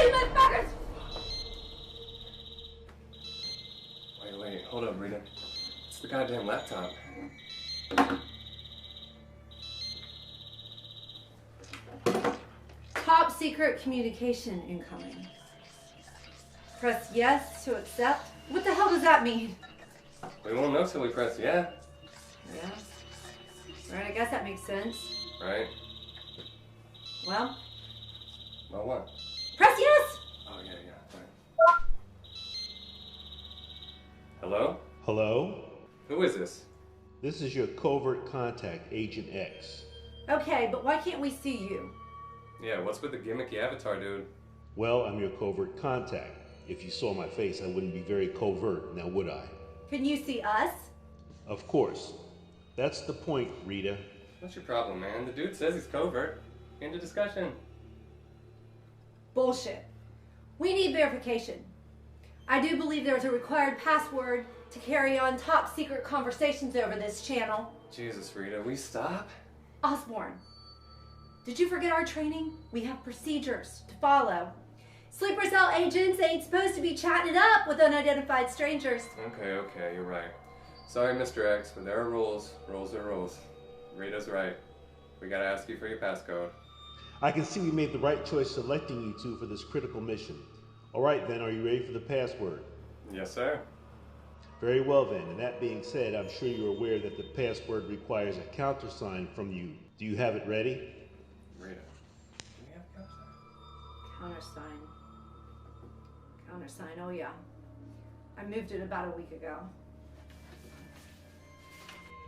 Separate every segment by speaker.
Speaker 1: you motherfuckers!
Speaker 2: Wait, hold up, Rita. It's the goddamn laptop.
Speaker 1: Top secret communication incoming. Press yes to accept. What the hell does that mean?
Speaker 2: We won't know till we press yeah.
Speaker 1: Yeah. Right, I guess that makes sense.
Speaker 2: Right?
Speaker 1: Well,
Speaker 2: What?
Speaker 1: press yes!
Speaker 2: Oh, yeah, right. Hello?
Speaker 3: Hello?
Speaker 2: Who is this?
Speaker 3: This is your covert contact, Agent X.
Speaker 1: Okay, but why can't we see you?
Speaker 2: Yeah, what's with the gimmicky avatar, dude?
Speaker 3: Well, I'm your covert contact. If you saw my face, I wouldn't be very covert, now would I?
Speaker 1: Can you see us?
Speaker 3: Of course. That's the point, Rita.
Speaker 2: What's your problem, man? The dude says he's covert. End of discussion.
Speaker 1: Bullshit. We need verification. I do believe there's a required password to carry on top secret conversations over this channel.
Speaker 2: Jesus, Rita, we stop?
Speaker 1: Osborne, did you forget our training? We have procedures to follow. Sleeper cell agents ain't supposed to be chatting it up with unidentified strangers.
Speaker 2: Okay, you're right. Sorry, Mr. X, but there are rules. Rules are rules. Rita's right. We gotta ask you for your passcode.
Speaker 3: I can see we made the right choice selecting you two for this critical mission. All right, then, are you ready for the password?
Speaker 2: Yes, sir.
Speaker 3: Very well, then. And that being said, I'm sure you're aware that the password requires a countersign from you. Do you have it ready?
Speaker 2: Rita, do we have a countersign?
Speaker 1: Countersign, oh yeah. I moved it about a week ago.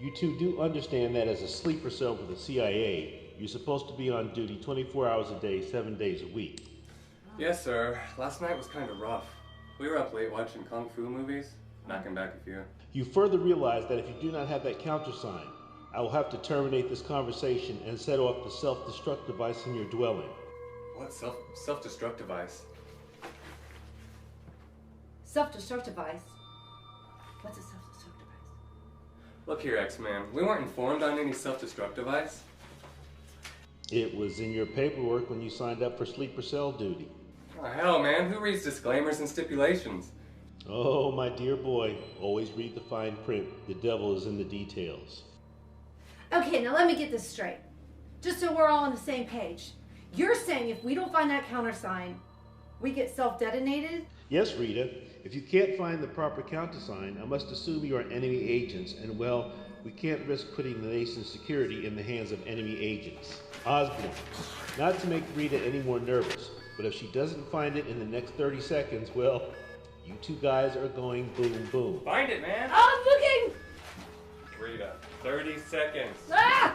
Speaker 3: You two do understand that as a sleeper cell for the CIA, you're supposed to be on duty 24 hours a day, 7 days a week.
Speaker 2: Yes, sir. Last night was kind of rough. We were up late watching kung fu movies, knocking back a few.
Speaker 3: You further realize that if you do not have that countersign, I will have to terminate this conversation and set off the self-destruct device in your dwelling.
Speaker 2: What self-destruct device?
Speaker 1: Self-destruct device? What's a self-destruct device?
Speaker 2: Look here, X-Man. We weren't informed on any self-destruct device.
Speaker 3: It was in your paperwork when you signed up for sleeper cell duty.
Speaker 2: Oh, hell, man. Who reads disclaimers and stipulations?
Speaker 3: Oh, my dear boy, always read the fine print. The devil is in the details.
Speaker 1: Okay, now let me get this straight. Just so we're all on the same page. You're saying if we don't find that countersign, we get self-detonated?
Speaker 3: Yes, Rita. If you can't find the proper countersign, I must assume you are enemy agents, and well, we can't risk putting the nation's security in the hands of enemy agents. Osborne, not to make Rita any more nervous, but if she doesn't find it in the next 30 seconds, well, you two guys are going boom boom.
Speaker 2: Find it, man!
Speaker 1: Oh, I'm looking!
Speaker 2: Rita, 30 seconds.
Speaker 1: Ah!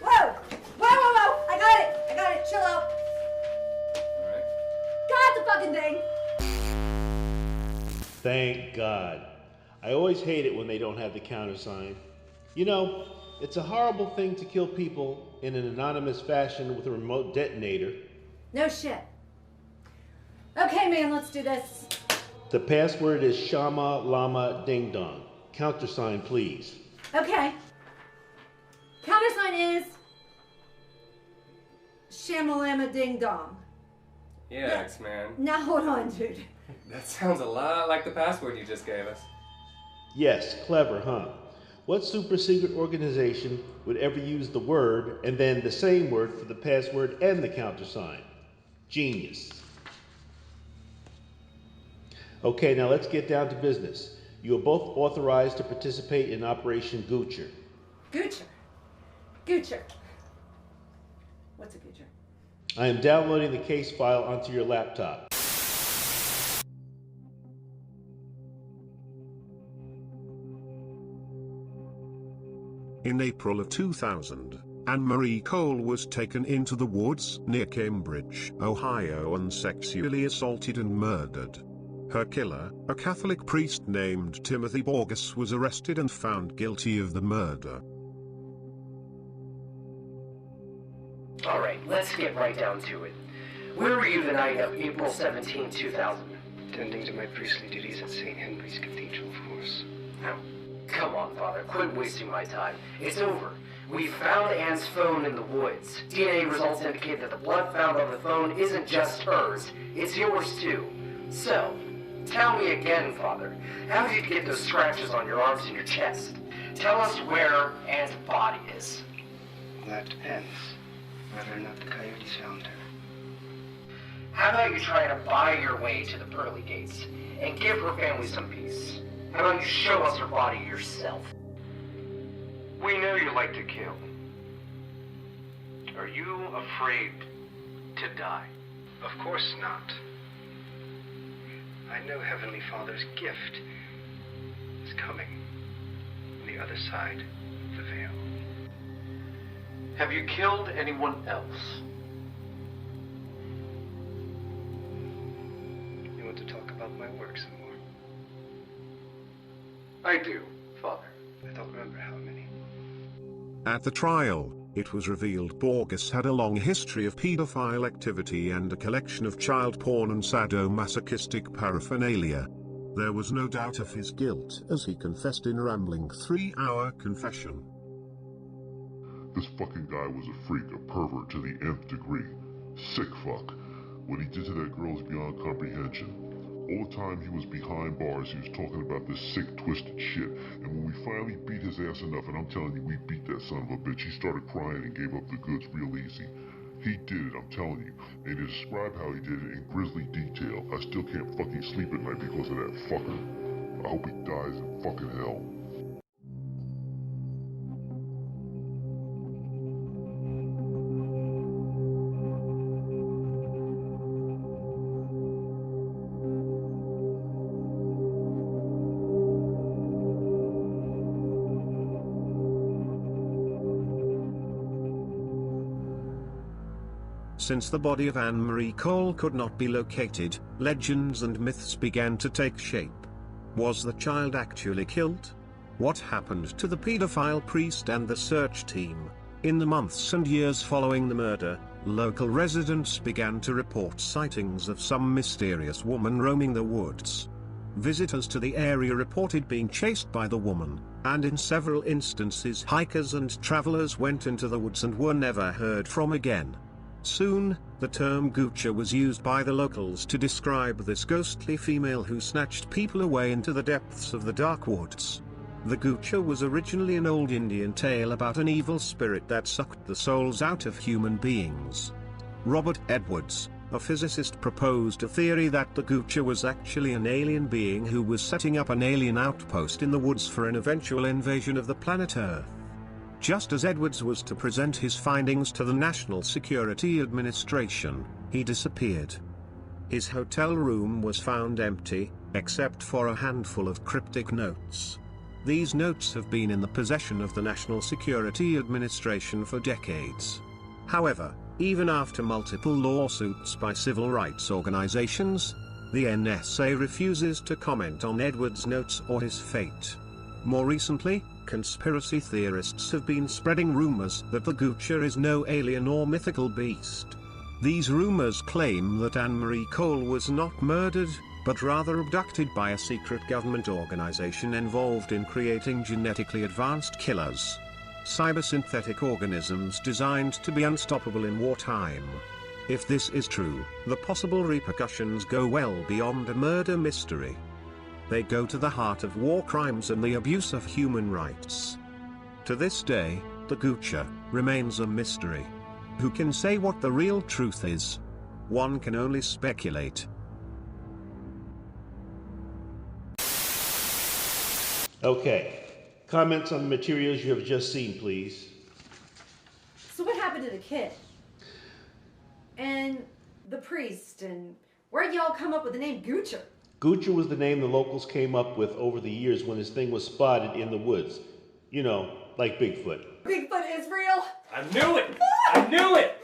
Speaker 1: Whoa! Whoa! I got it! Chill out.
Speaker 2: Alright.
Speaker 1: Got the fucking thing!
Speaker 3: Thank God. I always hate it when they don't have the countersign. You know, it's a horrible thing to kill people in an anonymous fashion with a remote detonator.
Speaker 1: No shit. Okay, man, let's do this.
Speaker 3: The password is Shama Lama Ding Dong. Countersign, please.
Speaker 1: Okay. Countersign is Shamalama Ding Dong.
Speaker 2: Yeah,
Speaker 1: Yeah.
Speaker 2: X-Man.
Speaker 1: Now hold on, dude.
Speaker 2: That sounds a lot like the password you just gave us.
Speaker 3: Yes, clever, huh? What super secret organization would ever use the word and then the same word for the password and the countersign? Genius. Okay, now let's get down to business. You are both authorized to participate in Operation Goocher.
Speaker 1: Goocher. What's a Goocher?
Speaker 3: I am downloading the case file onto your laptop.
Speaker 4: In April of 2000, Anne-Marie Cole was taken into the woods near Cambridge, Ohio and sexually assaulted and murdered. Her killer, a Catholic priest named Timothy Borges, was arrested and found guilty of the murder.
Speaker 5: Alright, let's get right down to it. Where were you the night of April 17, 2000?
Speaker 6: Tending to my priestly duties at St. Henry's Cathedral, of course.
Speaker 5: Now, come on, Father, quit wasting my time. It's over. We found Anne's phone in the woods. DNA results indicate that the blood found on the phone isn't just hers, it's yours too. So, tell me again, Father, how did you get those scratches on your arms and your chest? Tell us where Anne's body is.
Speaker 6: Well, that depends. Whether or not the coyotes found her.
Speaker 5: How about you try to buy your way to the pearly gates and give her family some peace? How about you show us her body yourself?
Speaker 7: We know you like to kill. Are you afraid to die?
Speaker 6: Of course not. I know Heavenly Father's gift is coming on the other side of the veil.
Speaker 7: Have you killed anyone else?
Speaker 6: You want to talk about my work some more?
Speaker 7: I do, Father.
Speaker 6: I don't remember how many.
Speaker 4: At the trial, it was revealed Borges had a long history of pedophile activity and a collection of child porn and sadomasochistic paraphernalia. There was no doubt of his guilt as he confessed in a rambling 3-hour confession.
Speaker 8: This fucking guy was a freak, a pervert to the nth degree. Sick fuck. What he did to that girl is beyond comprehension. All the time he was behind bars, he was talking about this sick, twisted shit. And when we finally beat his ass enough, and I'm telling you, we beat that son of a bitch, he started crying and gave up the goods real easy. He did it, I'm telling you. And to describe how he did it in grisly detail, I still can't fucking sleep at night because of that fucker. I hope he dies in fucking hell.
Speaker 4: Since the body of Anne-Marie Cole could not be located, legends and myths began to take shape. Was the child actually killed? What happened to the pedophile priest and the search team? In the months and years following the murder, local residents began to report sightings of some mysterious woman roaming the woods. Visitors to the area reported being chased by the woman, and in several instances hikers and travelers went into the woods and were never heard from again. Soon, the term Goocher was used by the locals to describe this ghostly female who snatched people away into the depths of the dark woods. The Goocher was originally an old Indian tale about an evil spirit that sucked the souls out of human beings. Robert Edwards, a physicist, proposed a theory that the Goocher was actually an alien being who was setting up an alien outpost in the woods for an eventual invasion of the planet Earth. Just as Edwards was to present his findings to the National Security Administration, he disappeared. His hotel room was found empty, except for a handful of cryptic notes. These notes have been in the possession of the National Security Administration for decades. However, even after multiple lawsuits by civil rights organizations, the NSA refuses to comment on Edwards' notes or his fate. More recently, conspiracy theorists have been spreading rumors that the Goocher is no alien or mythical beast. These rumors claim that Anne-Marie Cole was not murdered, but rather abducted by a secret government organization involved in creating genetically advanced killers. Cybersynthetic organisms designed to be unstoppable in wartime. If this is true, the possible repercussions go well beyond a murder mystery. They go to the heart of war crimes and the abuse of human rights. To this day, the Goocher remains a mystery. Who can say what the real truth is? One can only speculate.
Speaker 3: Okay. Comments on the materials you have just seen, please.
Speaker 1: So what happened to the kid? And the priest, and where'd y'all come up with the name Goocher?
Speaker 3: Goocher was the name the locals came up with over the years when this thing was spotted in the woods. You know, like Bigfoot.
Speaker 1: Bigfoot is real?
Speaker 7: I knew it! I knew it!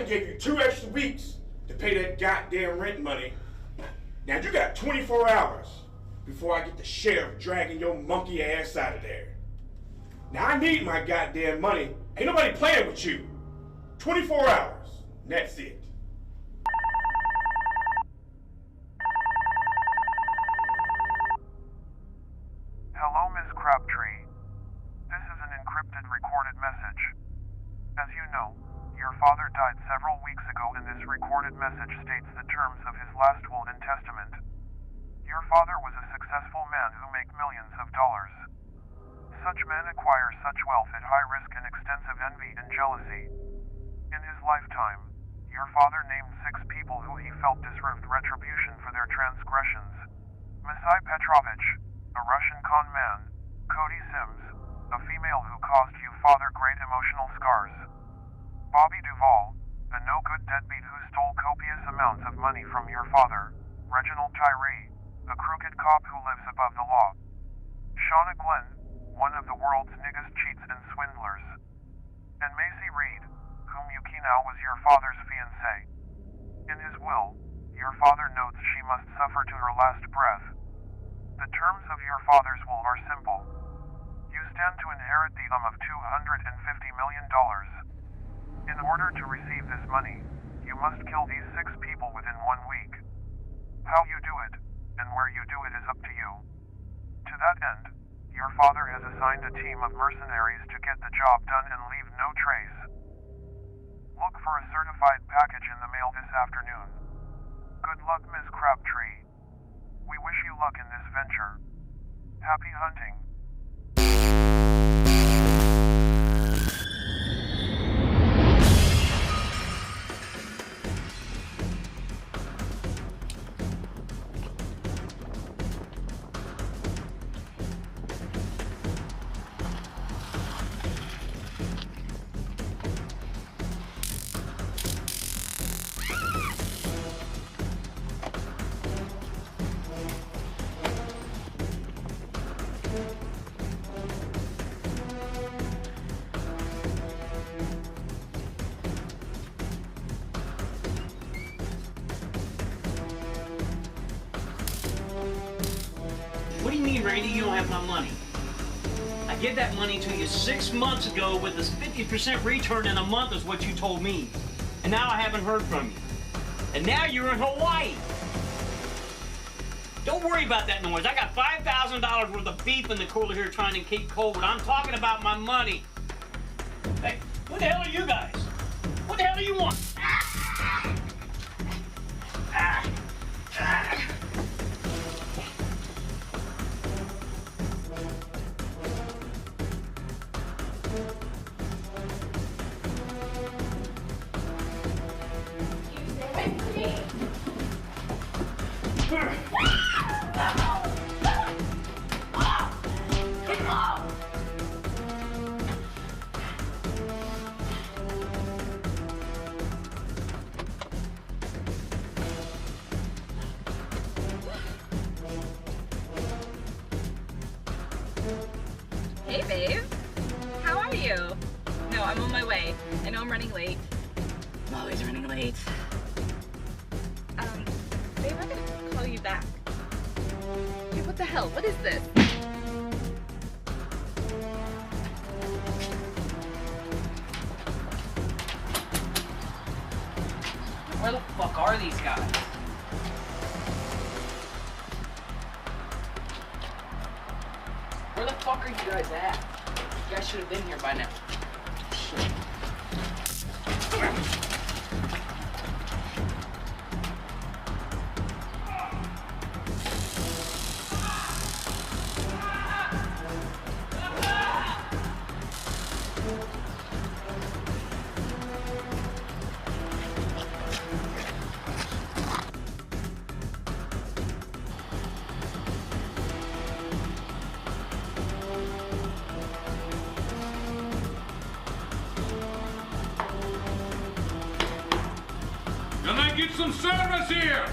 Speaker 9: done gave you 2 extra weeks to pay that goddamn rent money. Now you got 24 hours before I get the sheriff dragging your monkey ass out of there. Now I need my goddamn money. Ain't nobody playing with you. 24 hours, and that's it.
Speaker 6: Hello, Miss Crabtree. This is an encrypted recorded message. As you know, your father died several weeks ago, and this recorded message states the terms of his last will and testament. Your father was a successful man who made millions of dollars. Such men acquire such wealth at high risk and extensive envy and jealousy. In his lifetime, your father named 6 people who he felt deserved retribution for their transgressions. Masai Petrovich, a Russian con man, Cody Sims, a female who caused you father great emotional scars, Bobby Duvall, a no-good deadbeat who stole copious amounts of money from your father, Reginald Tyree, a crooked cop who lives above the law, Shauna Glenn, one of the world's niggest cheats and swindlers, and Macy Reed, whom Yukino was your father's fiancée. In his will, your father notes she must suffer to her last breath. The terms of your father's will are simple. You stand to inherit the sum of $250 million. In order to receive this money, you must kill these 6 people within 1 week. How you do it, and where you do it is up to you. To that end, your father has assigned a team of mercenaries to get the job done and leave no trace. Look for a certified package in the mail this afternoon. Good luck, Miss Crabtree. We wish you luck in this venture. Happy hunting.
Speaker 10: What do you mean, Randy, you don't have my money? I gave that money to you 6 months ago with this 50% return in a month is what you told me. And now I haven't heard from you. And now you're in Hawaii. Don't worry about that noise. I got $5,000 worth of beef in the cooler here trying to keep cold. I'm talking about my money. Hey, what the hell are you guys? What the hell do you want?
Speaker 11: Hey, babe. How are you? No, I'm on my way. I know I'm running late. I'm always running late. Babe, I'm gonna call you back. Hey, what the hell? What is this?
Speaker 10: Where the fuck are these guys? Where the fuck are you guys at? You guys should have been here by now. Shit.
Speaker 12: Can I get some service here?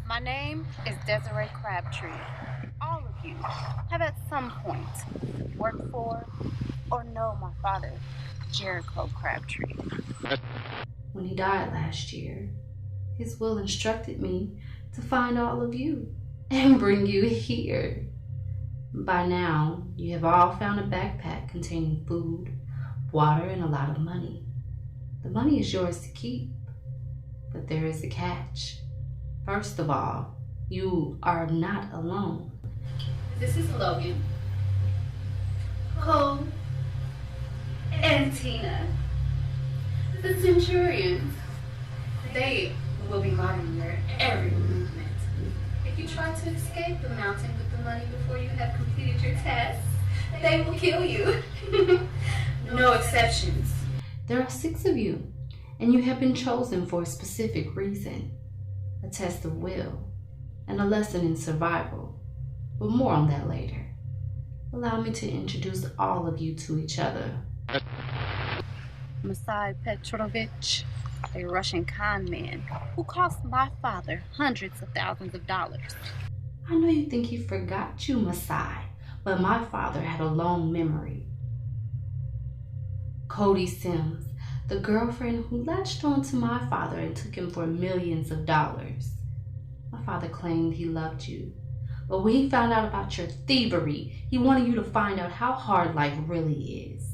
Speaker 13: My name is Desiree Crabtree. All of you have at some point worked for or know my father, Jericho Crabtree.
Speaker 1: When he died last year, his will instructed me to find all of you and bring you here. By now, you have all found a backpack containing food, water, and a lot of money. The money is yours to keep, but there is a catch. First of all, you are not alone. This is Logan, Cole, and Tina, the Centurions. They will be monitoring your every movement. If you try to escape the mountain with the money before you have completed your tests, they will kill you. No exceptions. There are 6 of you, and you have been chosen for a specific reason. A test of will, and a lesson in survival. But more on that later. Allow me to introduce all of you to each other.
Speaker 13: Masai Petrovich, a Russian con man who cost my father hundreds of thousands of dollars.
Speaker 1: I know you think he forgot you, Masai, but my father had a long memory. Cody Sims, the girlfriend who latched on to my father and took him for millions of dollars. My father claimed he loved you, but when he found out about your thievery, he wanted you to find out how hard life really is.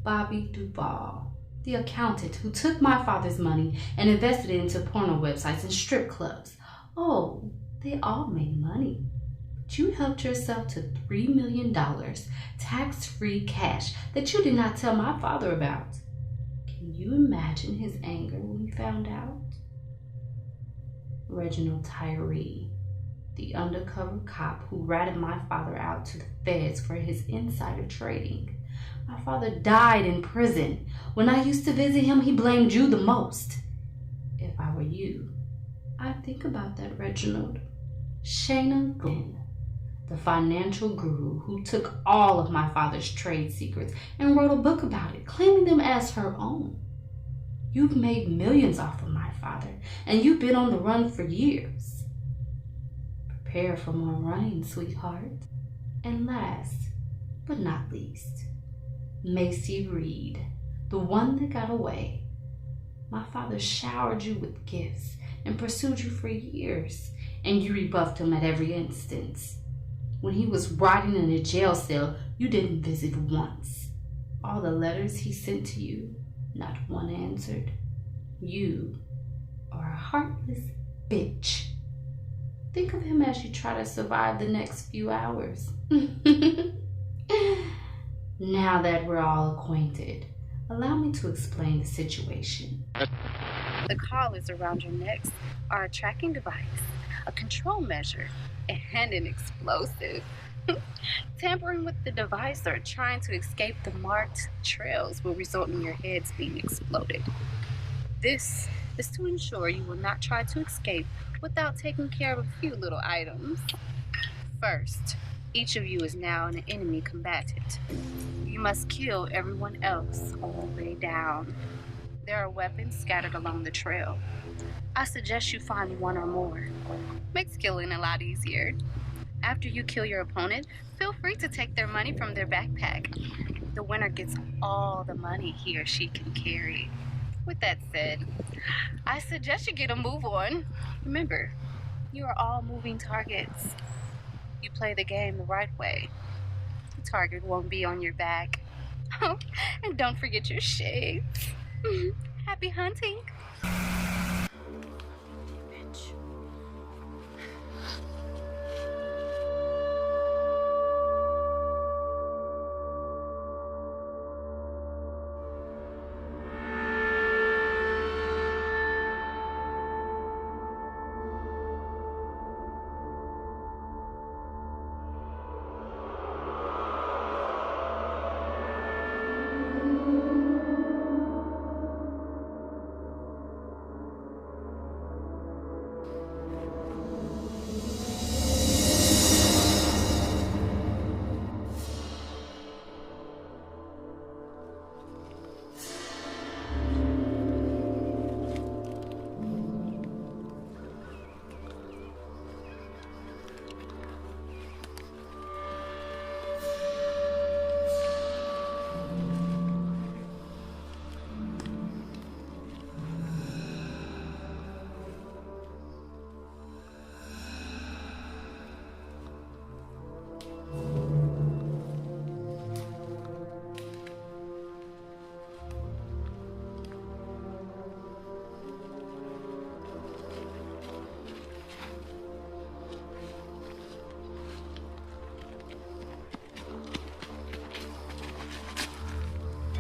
Speaker 1: Bobby Duvall, the accountant who took my father's money and invested it into porno websites and strip clubs. Oh, they all made money. But you helped yourself to $3 million tax-free cash that you did not tell my father about. Can you imagine his anger when he found out? Reginald Tyree, the undercover cop who ratted my father out to the feds for his insider trading. My father died in prison. When I used to visit him, he blamed you the most. If I were you, I'd think about that, Reginald. Shayna Glenn, the financial guru who took all of my father's trade secrets and wrote a book about it, claiming them as her own. You've made millions off of my father, and you've been on the run for years. Prepare for more running, sweetheart. And last, but not least, Macy Reed, the one that got away. My father showered you with gifts and pursued you for years, and you rebuffed him at every instance. When he was rotting in a jail cell, you didn't visit once. All the letters he sent to you, not one answered. You are a heartless bitch. Think of him as you try to survive the next few hours. Now that we're all acquainted, allow me to explain the situation.
Speaker 13: The collars around your necks are a tracking device, a control measure, and an explosive. Tampering with the device or trying to escape the marked trails will result in your heads being exploded. This is to ensure you will not try to escape without taking care of a few little items. First, each of you is now an enemy combatant. You must kill everyone else on the way down. There are weapons scattered along the trail. I suggest you find one or more. Makes killing a lot easier. After you kill your opponent, feel free to take their money from their backpack. The winner gets all the money he or she can carry. With that said, I suggest you get a move on. Remember, you are all moving targets. You play the game the right way. The target won't be on your back. Oh, and don't forget your shades. Happy hunting. Bitch.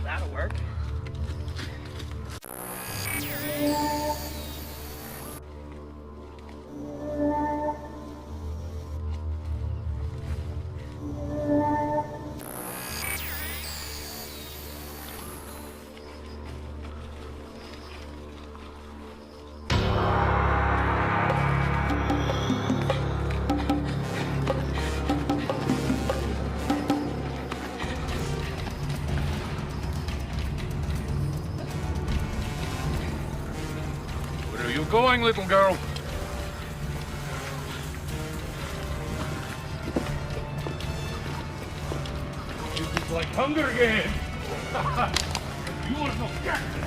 Speaker 10: That'll work.
Speaker 12: Where are you going, little girl? It's like Hunger Games. You are no captain.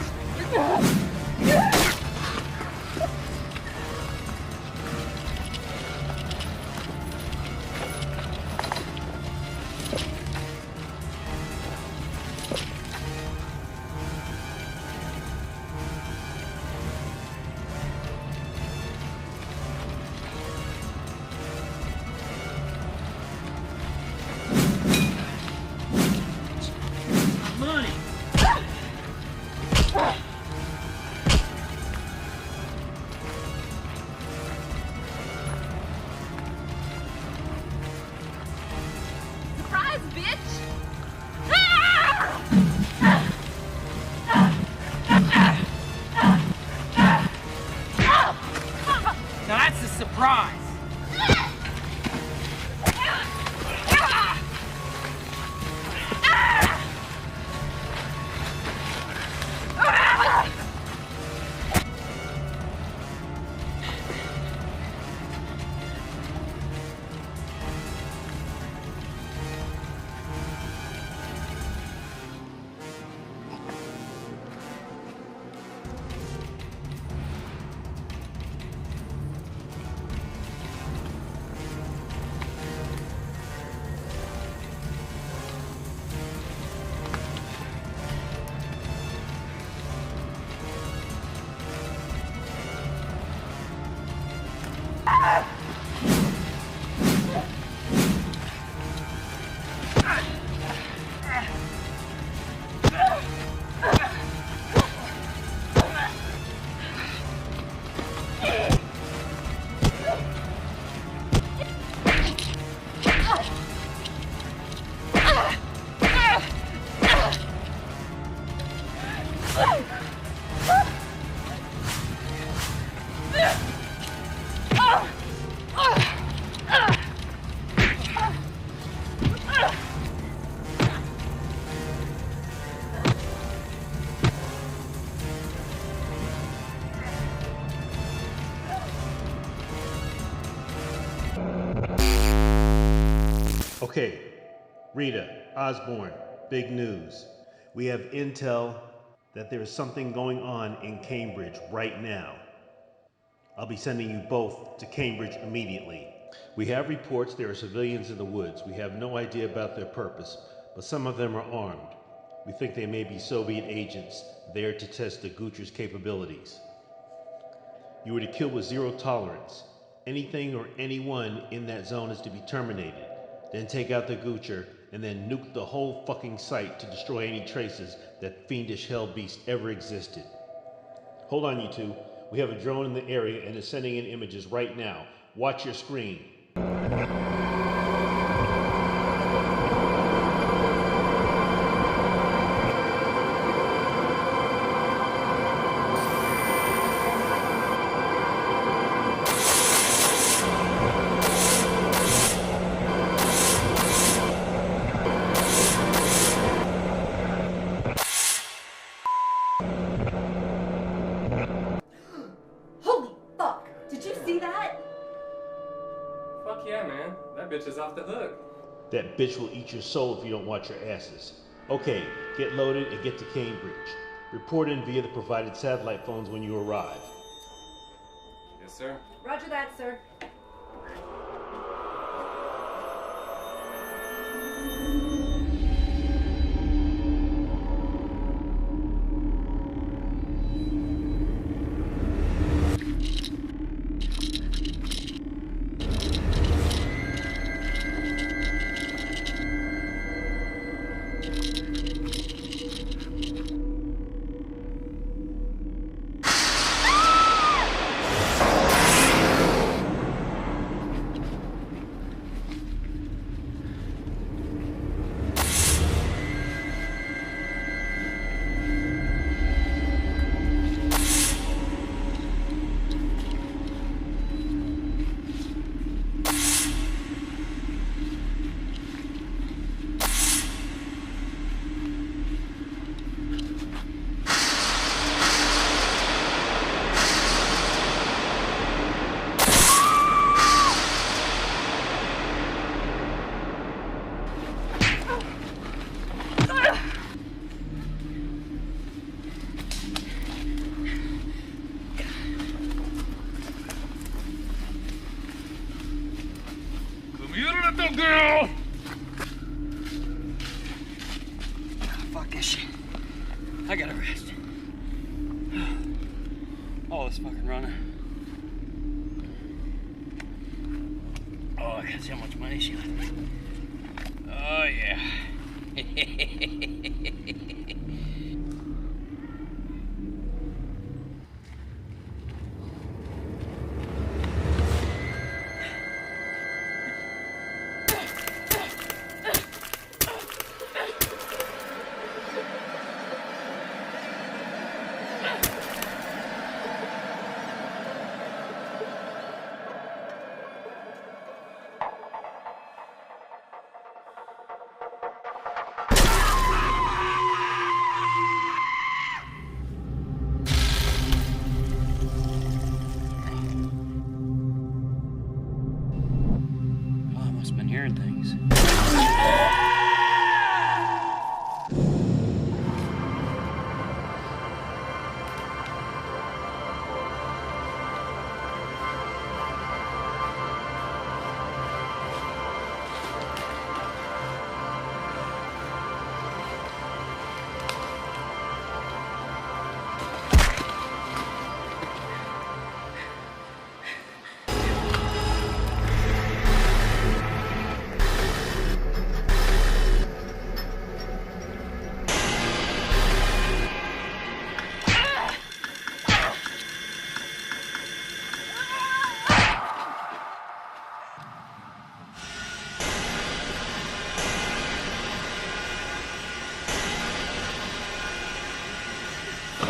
Speaker 10: Money.
Speaker 3: Okay, Rita, Osborne, big news. We have intel that there is something going on in Cambridge right now. I'll be sending you both to Cambridge immediately. We have reports there are civilians in the woods. We have no idea about their purpose, but some of them are armed. We think they may be Soviet agents there to test the Goocher's capabilities. You are to kill with zero tolerance. Anything or anyone in that zone is to be terminated. Then take out the Goocher and then nuke the whole fucking site to destroy any traces that fiendish hell beast ever existed. Hold on, you two. We have a drone in the area and is sending in images right now. Watch your screen.
Speaker 2: Fuck yeah, man. That bitch is off the hook.
Speaker 3: That bitch will eat your soul if you don't watch your asses. Okay, get loaded and get to Cambridge. Report in via the provided satellite phones when you arrive.
Speaker 2: Yes, sir.
Speaker 14: Roger that, sir.
Speaker 12: Girl!
Speaker 10: Fuck this shit. I gotta rest. All this fucking running. Oh, I gotta see how much money she left me. Oh, yeah. Hearing things.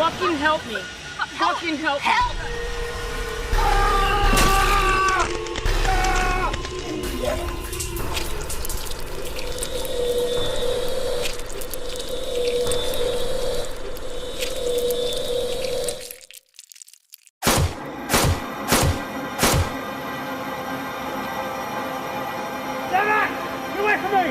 Speaker 14: Fucking help me. Fucking help me.
Speaker 13: Help!
Speaker 12: Get away from me!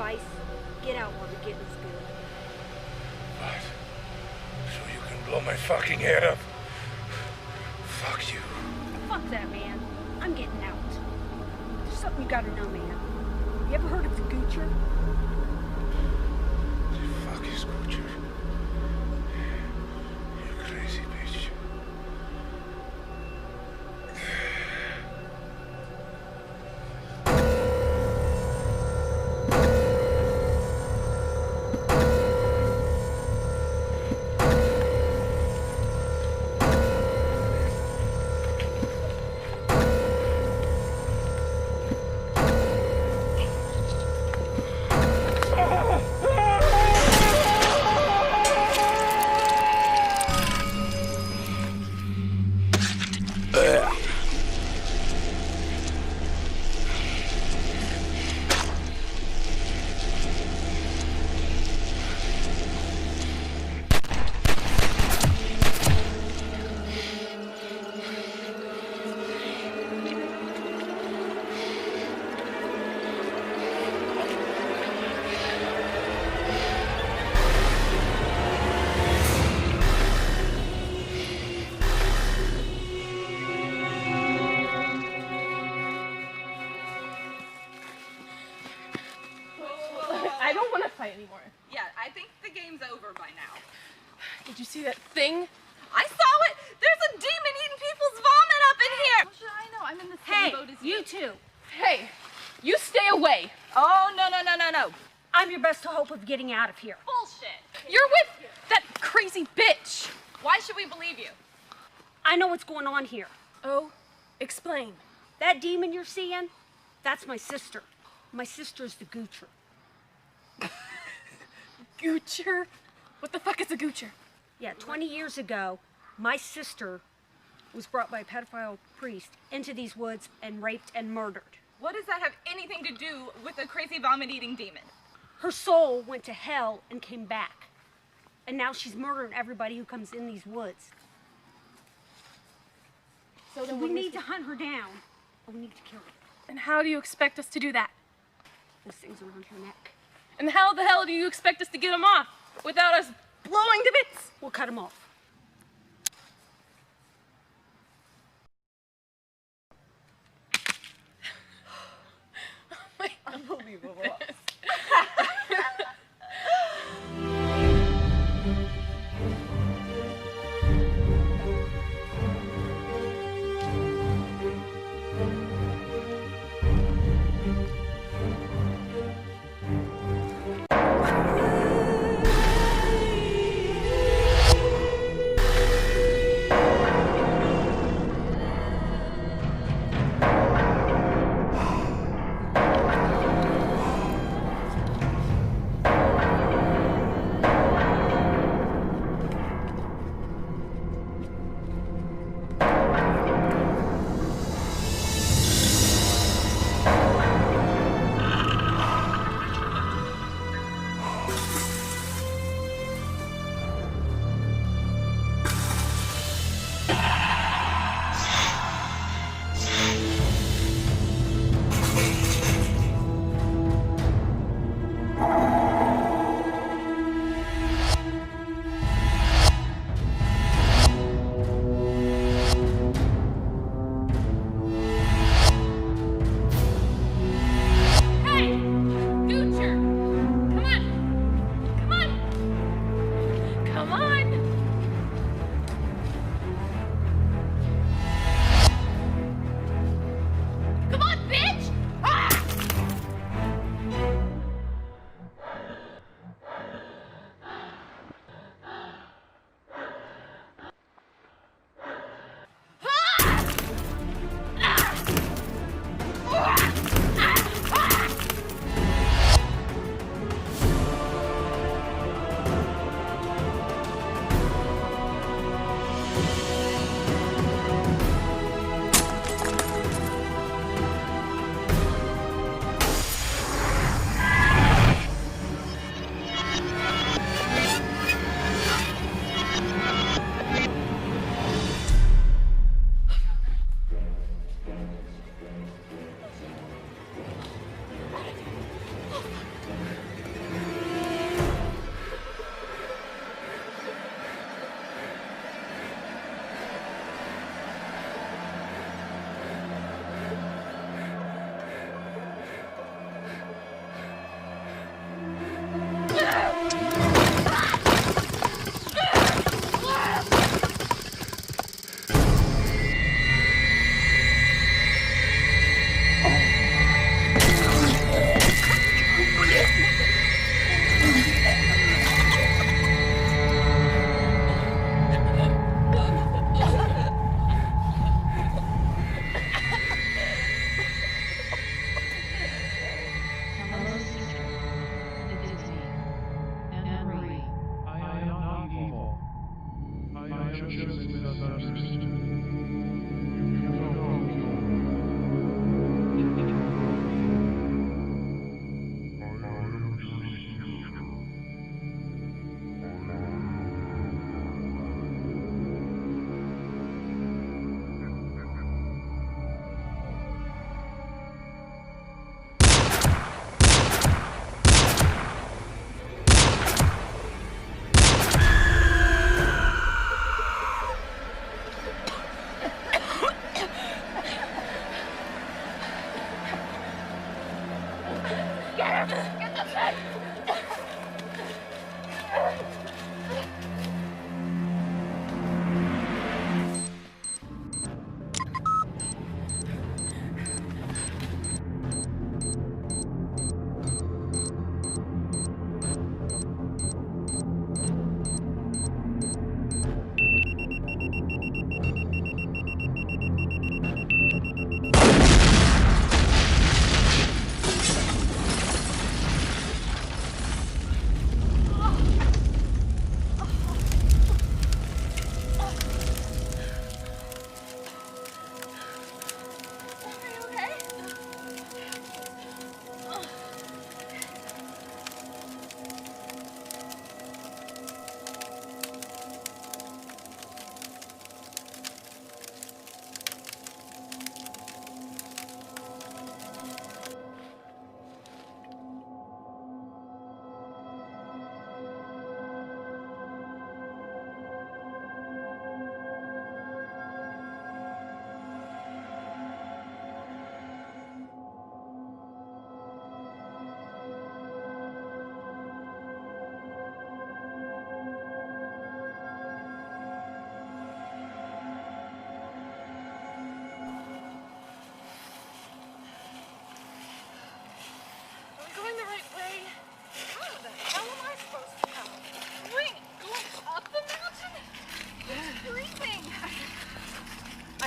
Speaker 15: advice, get out while the getting's good.
Speaker 12: What? So you can blow my fucking head up? Fuck you.
Speaker 15: Fuck that, man. I'm getting out. There's something you gotta know, man. You ever heard of the Goocher?
Speaker 12: Fuck is Goocher? You crazy bitch.
Speaker 14: I don't want to fight anymore.
Speaker 11: Yeah, I think the game's over by now.
Speaker 14: Did you see that thing?
Speaker 11: I saw it! There's a demon eating people's vomit up in here! How should I know? I'm in the same
Speaker 15: Hey,
Speaker 11: boat as you.
Speaker 15: you too.
Speaker 14: Hey, you stay away.
Speaker 11: Oh, no.
Speaker 15: I'm your best hope of getting out of here.
Speaker 11: Bullshit.
Speaker 14: You're with that crazy bitch.
Speaker 11: Why should we believe you?
Speaker 15: I know what's going on here.
Speaker 14: Oh, explain.
Speaker 15: That demon you're seeing, that's my sister. My sister's the Goocher.
Speaker 14: Goocher? What the fuck is a Goocher?
Speaker 15: Yeah, 20 years ago, my sister was brought by a pedophile priest into these woods and raped and murdered.
Speaker 11: What does that have anything to do with a crazy vomit-eating demon?
Speaker 15: Her soul went to hell and came back. And now she's murdering everybody who comes in these woods. So we need to hunt her down. We need to kill her.
Speaker 14: And how do you expect us to do that?
Speaker 15: Those things around her neck.
Speaker 14: And how the hell do you expect us to get them off without us blowing to bits?
Speaker 15: We'll cut them off.
Speaker 11: Unbelievable.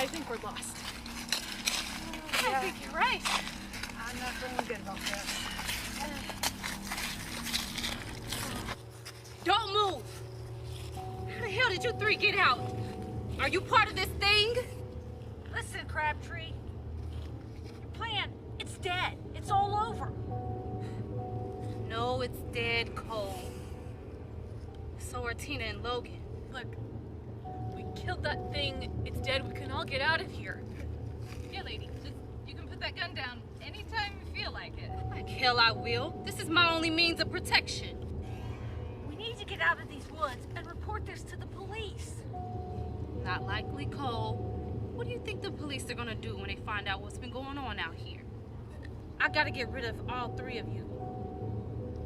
Speaker 14: I think we're lost.
Speaker 15: I think you're right. I'm not feeling good about this.
Speaker 1: Don't move! How the hell did you three get out? Are you part of this thing?
Speaker 15: Listen, Crabtree. Your plan, it's dead. It's all over.
Speaker 1: No, it's dead, Cole. So are Tina and Logan.
Speaker 14: Look, we killed that thing. It's dead. We can all get out of here.
Speaker 11: Yeah, lady. Just, you can put that gun down anytime you feel like it.
Speaker 1: Like hell I will. This is my only means of protection.
Speaker 15: We need to get out of these woods and report this to the police.
Speaker 1: Not likely, Cole. What do you think the police are gonna do when they find out what's been going on out here? I gotta get rid of all three of you.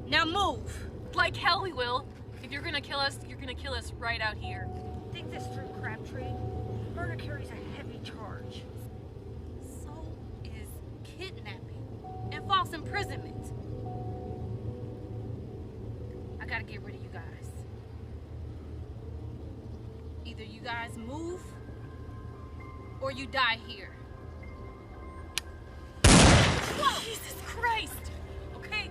Speaker 1: Now move!
Speaker 14: Like hell we will. If you're gonna kill us, you're gonna kill us right out here.
Speaker 15: Think this through, Crabtree. Murder carries a heavy charge.
Speaker 1: So is kidnapping and false imprisonment. I gotta get rid of you guys. Either you guys move or you die here.
Speaker 14: Whoa! Jesus Christ! Okay.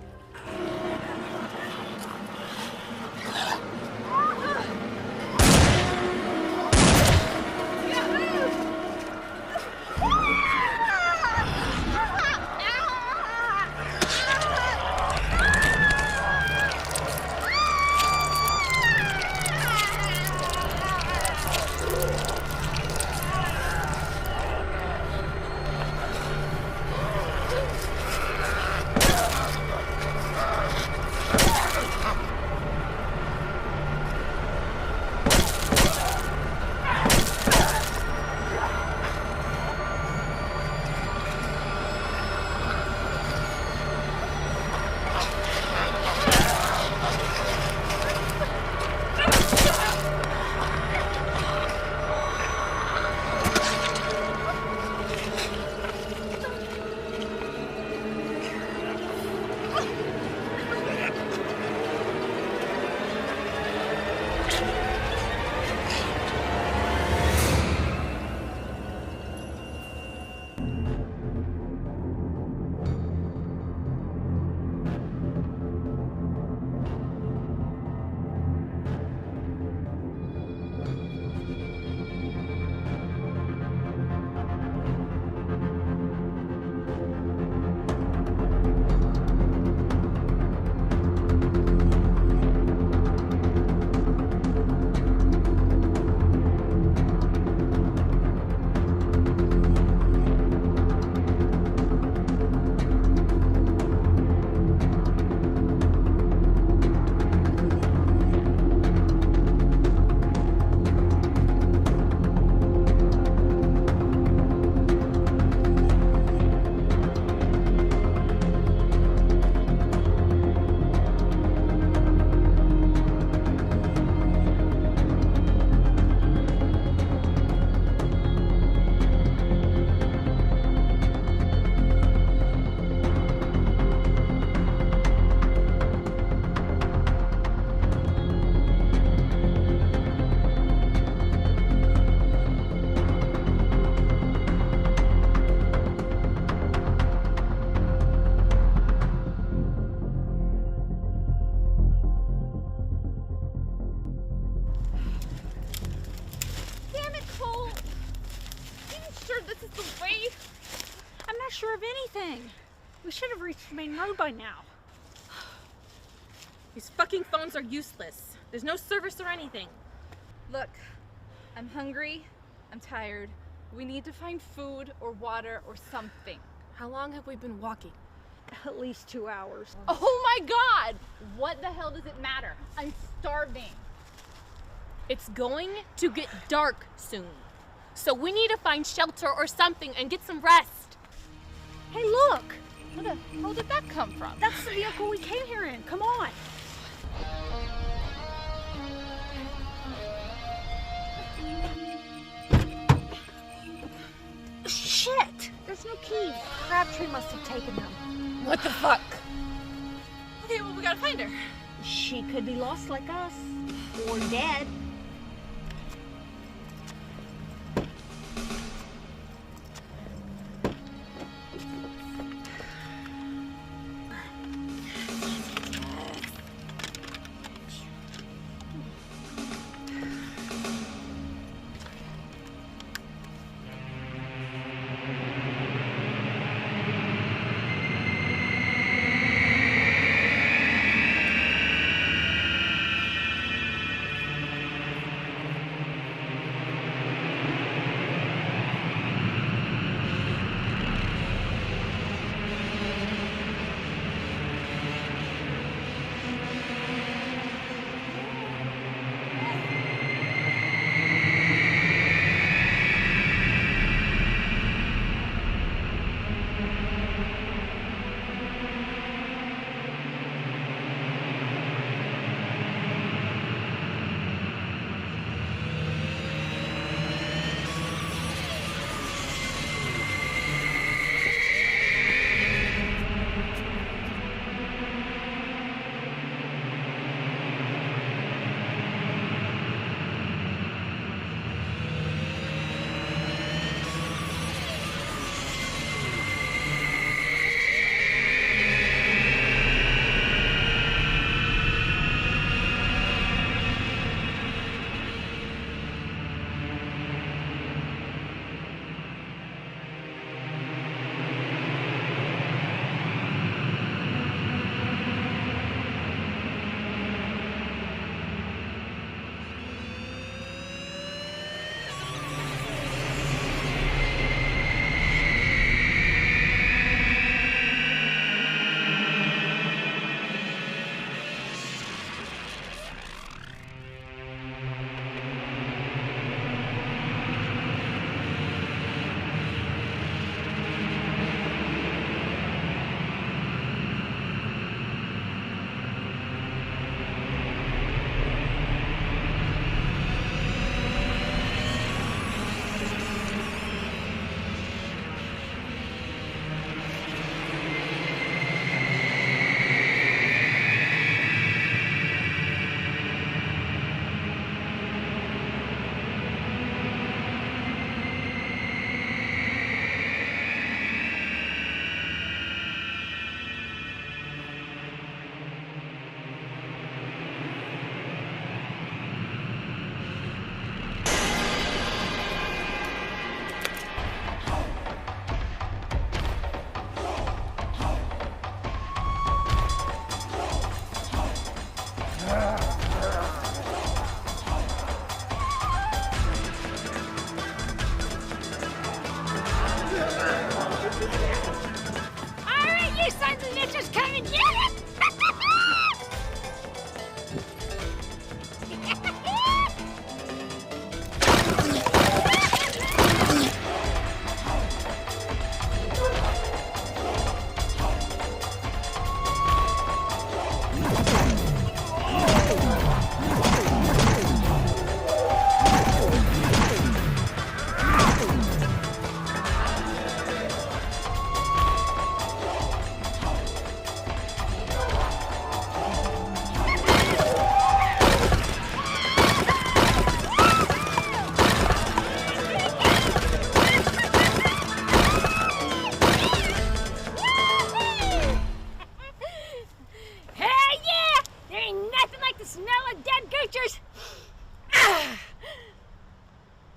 Speaker 14: sure this is the way.
Speaker 15: I'm not sure of anything. We should have reached the main road by now.
Speaker 14: These fucking phones are useless. There's no service or anything. Look, I'm hungry. I'm tired. We need to find food or water or something. How long have we been walking?
Speaker 15: At least 2 hours.
Speaker 14: Oh my God! What the hell does it matter? I'm starving. It's going to get dark soon. So we need to find shelter or something and get some rest.
Speaker 15: Hey, look!
Speaker 14: Where the hell did that come from?
Speaker 15: That's the vehicle we came here in. Come on. Shit! There's no keys. Crabtree must have taken them.
Speaker 14: What the fuck? Okay, well, we gotta find her.
Speaker 15: She could be lost like us. Or dead.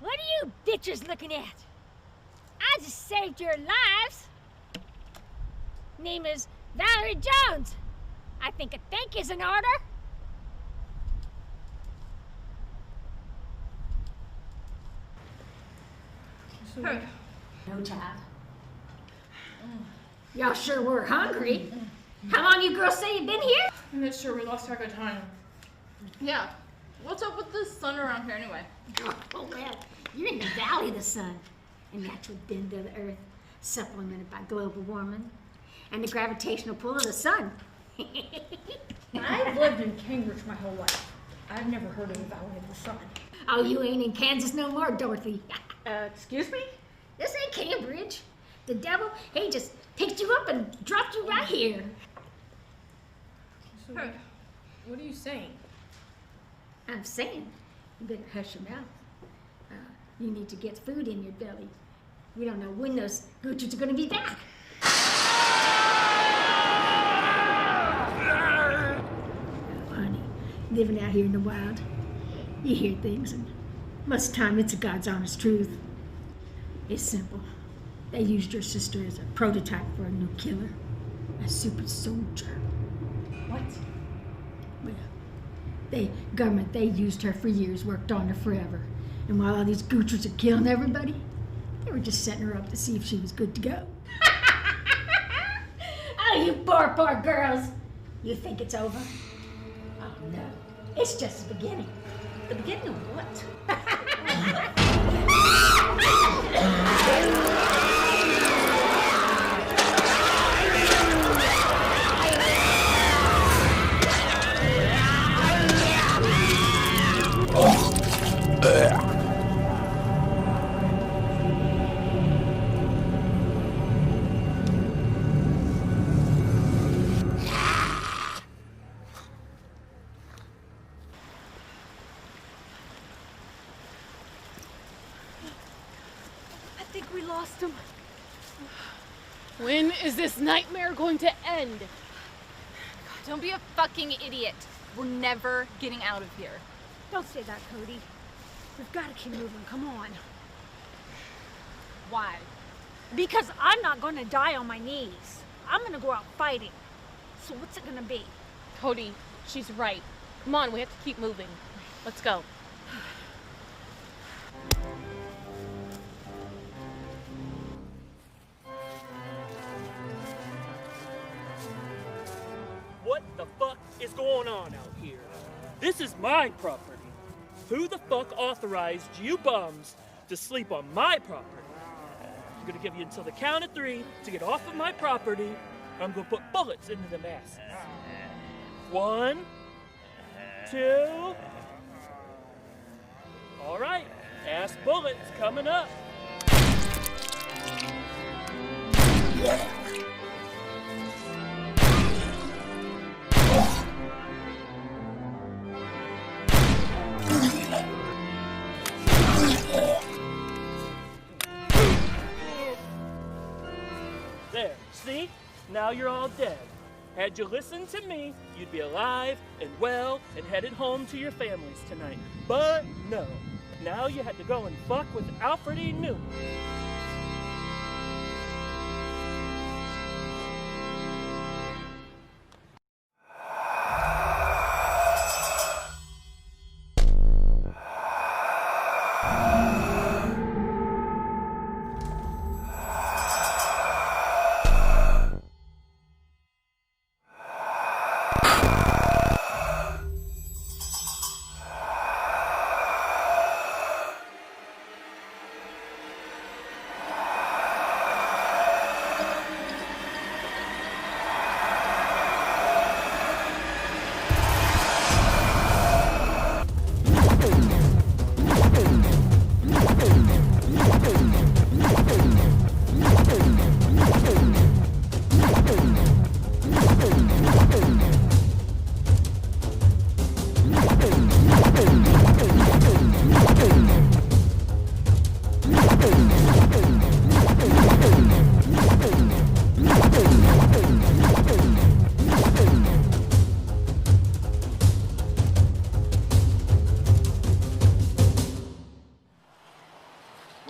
Speaker 15: What are you bitches looking at?
Speaker 16: has saved your lives. Name is Valerie Jones. I think a thank you's in order. No, child. Y'all sure were hungry. How long you girls say you've been here?
Speaker 14: I'm not sure. We lost track of time. Yeah. What's up with the sun around here anyway?
Speaker 16: Oh, well, you're in the Valley of the Sun, a natural bend of the Earth, supplemented by global warming and the gravitational pull of the sun.
Speaker 15: I've lived in Cambridge my whole life. I've never heard of the Valley of the Sun.
Speaker 16: Oh, you ain't in Kansas no more, Dorothy.
Speaker 15: Excuse me?
Speaker 16: This ain't Cambridge. The devil, he just picked you up and dropped you right here.
Speaker 14: So, what are you saying?
Speaker 16: I'm saying, you better hush your mouth. You need to get food in your belly. We don't know when those goochers are gonna be back. Oh, honey, living out here in the wild, you hear things, and most of the time it's a God's honest truth. It's simple. They used your sister as a prototype for a new killer, a super soldier.
Speaker 14: What?
Speaker 16: Well, they used her for years, worked on her forever. And while all these goochers are killing everybody, they were just setting her up to see if she was good to go. Oh, you poor girls. You think it's over? Oh, no. It's just the beginning.
Speaker 15: The beginning of what?
Speaker 14: I think we lost him. When is this nightmare going to end? Don't be a fucking idiot. We're never getting out of here.
Speaker 15: Don't say that, Cody. We've got to keep moving. Come on.
Speaker 14: Why?
Speaker 15: Because I'm not going to die on my knees. I'm going to go out fighting. So what's it going to be?
Speaker 14: Cody, she's right. Come on, we have to keep moving. Let's go.
Speaker 17: What the fuck is going on out here? This is my property. Who the fuck authorized you bums to sleep on my property? I'm gonna give you until the count of 3 to get off of my property. I'm gonna put bullets into them asses. 1, 2. All right, ass bullets coming up. There, see? Now you're all dead. Had you listened to me, you'd be alive and well and headed home to your families tonight. But no, now you had to go and fuck with Alfred E. Newman.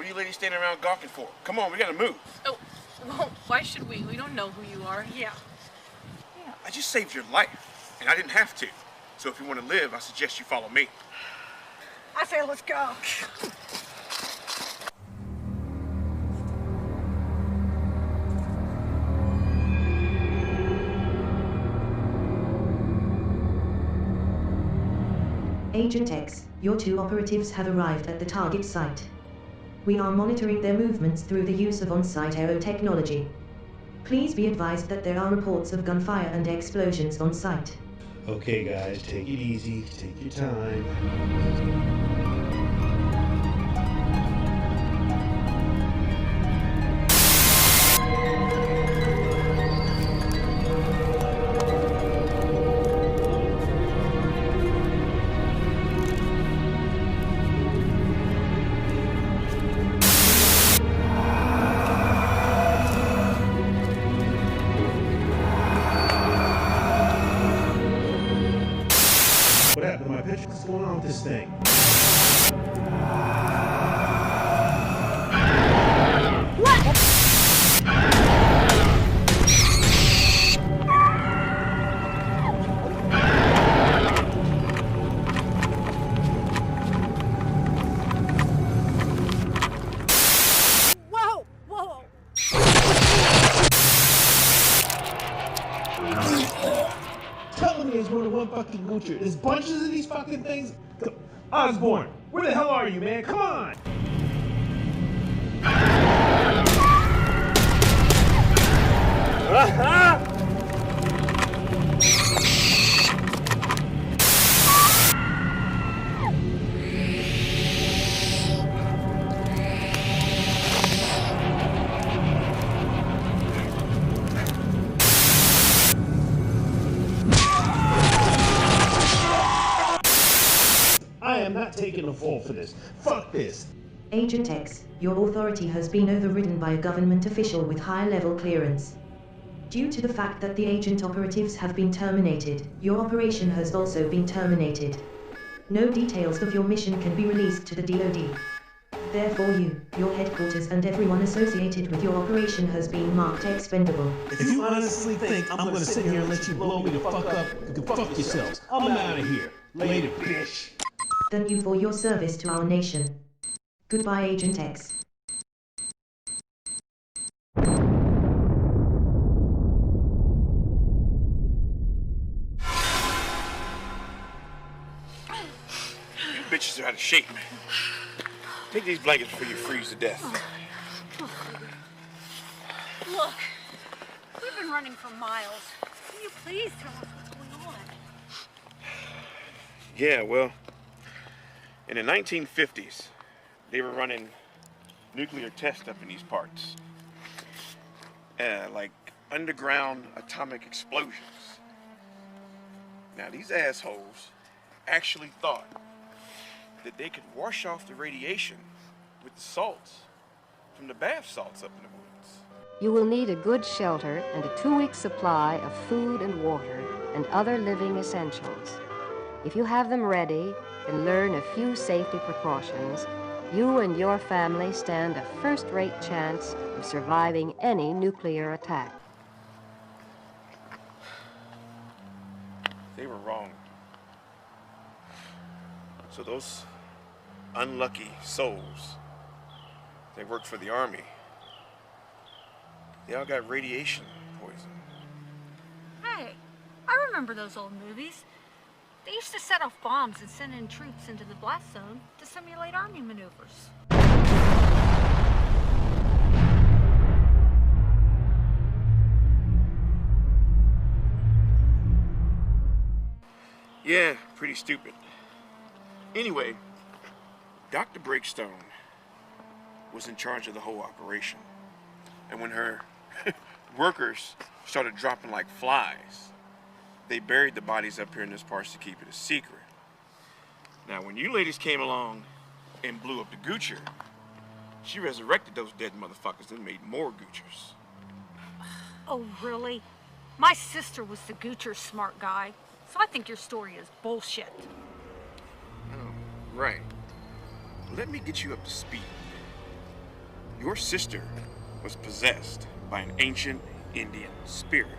Speaker 9: you ladies standing around gawking for? Come on, we gotta move.
Speaker 14: Oh, well, why should we? We don't know who you are. Yeah.
Speaker 9: I just saved your life, and I didn't have to. So if you want to live, I suggest you follow me.
Speaker 15: I say let's go.
Speaker 18: Agent X, your 2 operatives have arrived at the target site. We are monitoring their movements through the use of on-site aero technology. Please be advised that there are reports of gunfire and explosions on site.
Speaker 3: Okay guys, take it easy, take your time. What happened to my picture? What's going on with this thing?
Speaker 15: Whoa! Whoa!
Speaker 3: Telling me it's more than one fucking Goocher. There's bunches of these fucking things. Osborne, where the hell are you, man? Come on! I am not taking the fall for this. Fuck this.
Speaker 18: Agent X, your authority has been overridden by a government official with high-level clearance. Due to the fact that the agent operatives have been terminated, your operation has also been terminated. No details of your mission can be released to the DoD. Therefore you, your headquarters and everyone associated with your operation has been marked expendable.
Speaker 3: If you honestly think I'm gonna sit here and let you blow me the fuck up, you can fuck yourselves. I'm out of here. Later, bitch.
Speaker 18: Thank you for your service to our nation. Goodbye, Agent X.
Speaker 9: You bitches are out of shape. Take these blankets before you freeze to death.
Speaker 15: Look, we've been running for miles. Can you please tell us what's going on?
Speaker 9: Yeah, well, in the 1950s, they were running nuclear tests up in these parts. Like underground atomic explosions. Now, these assholes actually thought that they could wash off the radiation with the salts from the bath salts up in the woods.
Speaker 19: You will need a good shelter and a 2-week supply of food and water and other living essentials. If you have them ready and learn a few safety precautions, you and your family stand a first-rate chance of surviving any nuclear attack.
Speaker 9: They were wrong. So those unlucky souls, they worked for the army. They all got radiation poison.
Speaker 15: Hey, I remember those old movies. They used to set off bombs and send in troops into the blast zone to simulate army maneuvers.
Speaker 9: Yeah, pretty stupid. Anyway, Dr. Breakstone was in charge of the whole operation. And when her workers started dropping like flies, they buried the bodies up here in this parts to keep it a secret. Now, when you ladies came along and blew up the Goocher, she resurrected those dead motherfuckers and made more Goochers.
Speaker 15: Oh, really? My sister was the Goocher smart guy, so I think your story is bullshit.
Speaker 9: Oh, right. Let me get you up to speed. Your sister was possessed by an ancient Indian spirit,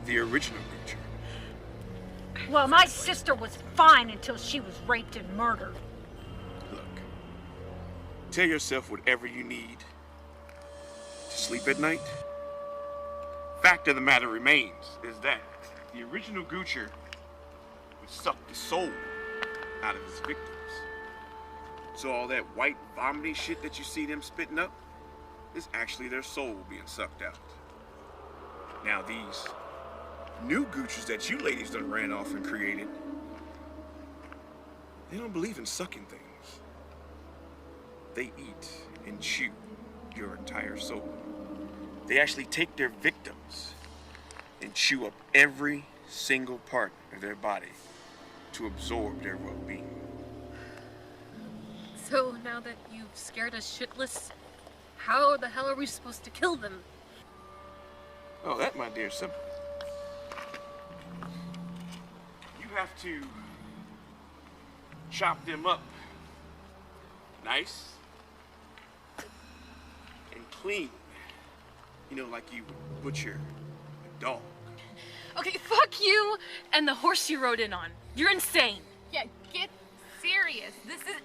Speaker 9: the original Goocher.
Speaker 15: Well, my sister was fine until she was raped and murdered.
Speaker 9: Look, tell yourself whatever you need to sleep at night. Fact of the matter remains is that the original Goocher would suck the soul out of his victims. So all that white vomiting shit that you see them spitting up is actually their soul being sucked out. Now these new Goochers that you ladies done ran off and created, they don't believe in sucking things. They eat and chew your entire soul. They actually take their victims and chew up every single part of their body to absorb their well-being.
Speaker 20: So now that you've scared us shitless, how the hell are we supposed to kill them?
Speaker 9: Oh, that, my dear, simple. You have to chop them up nice and clean. You know, like you would butcher a dog.
Speaker 20: Okay, fuck you and the horse you rode in on. You're insane.
Speaker 14: Yeah, get serious. This is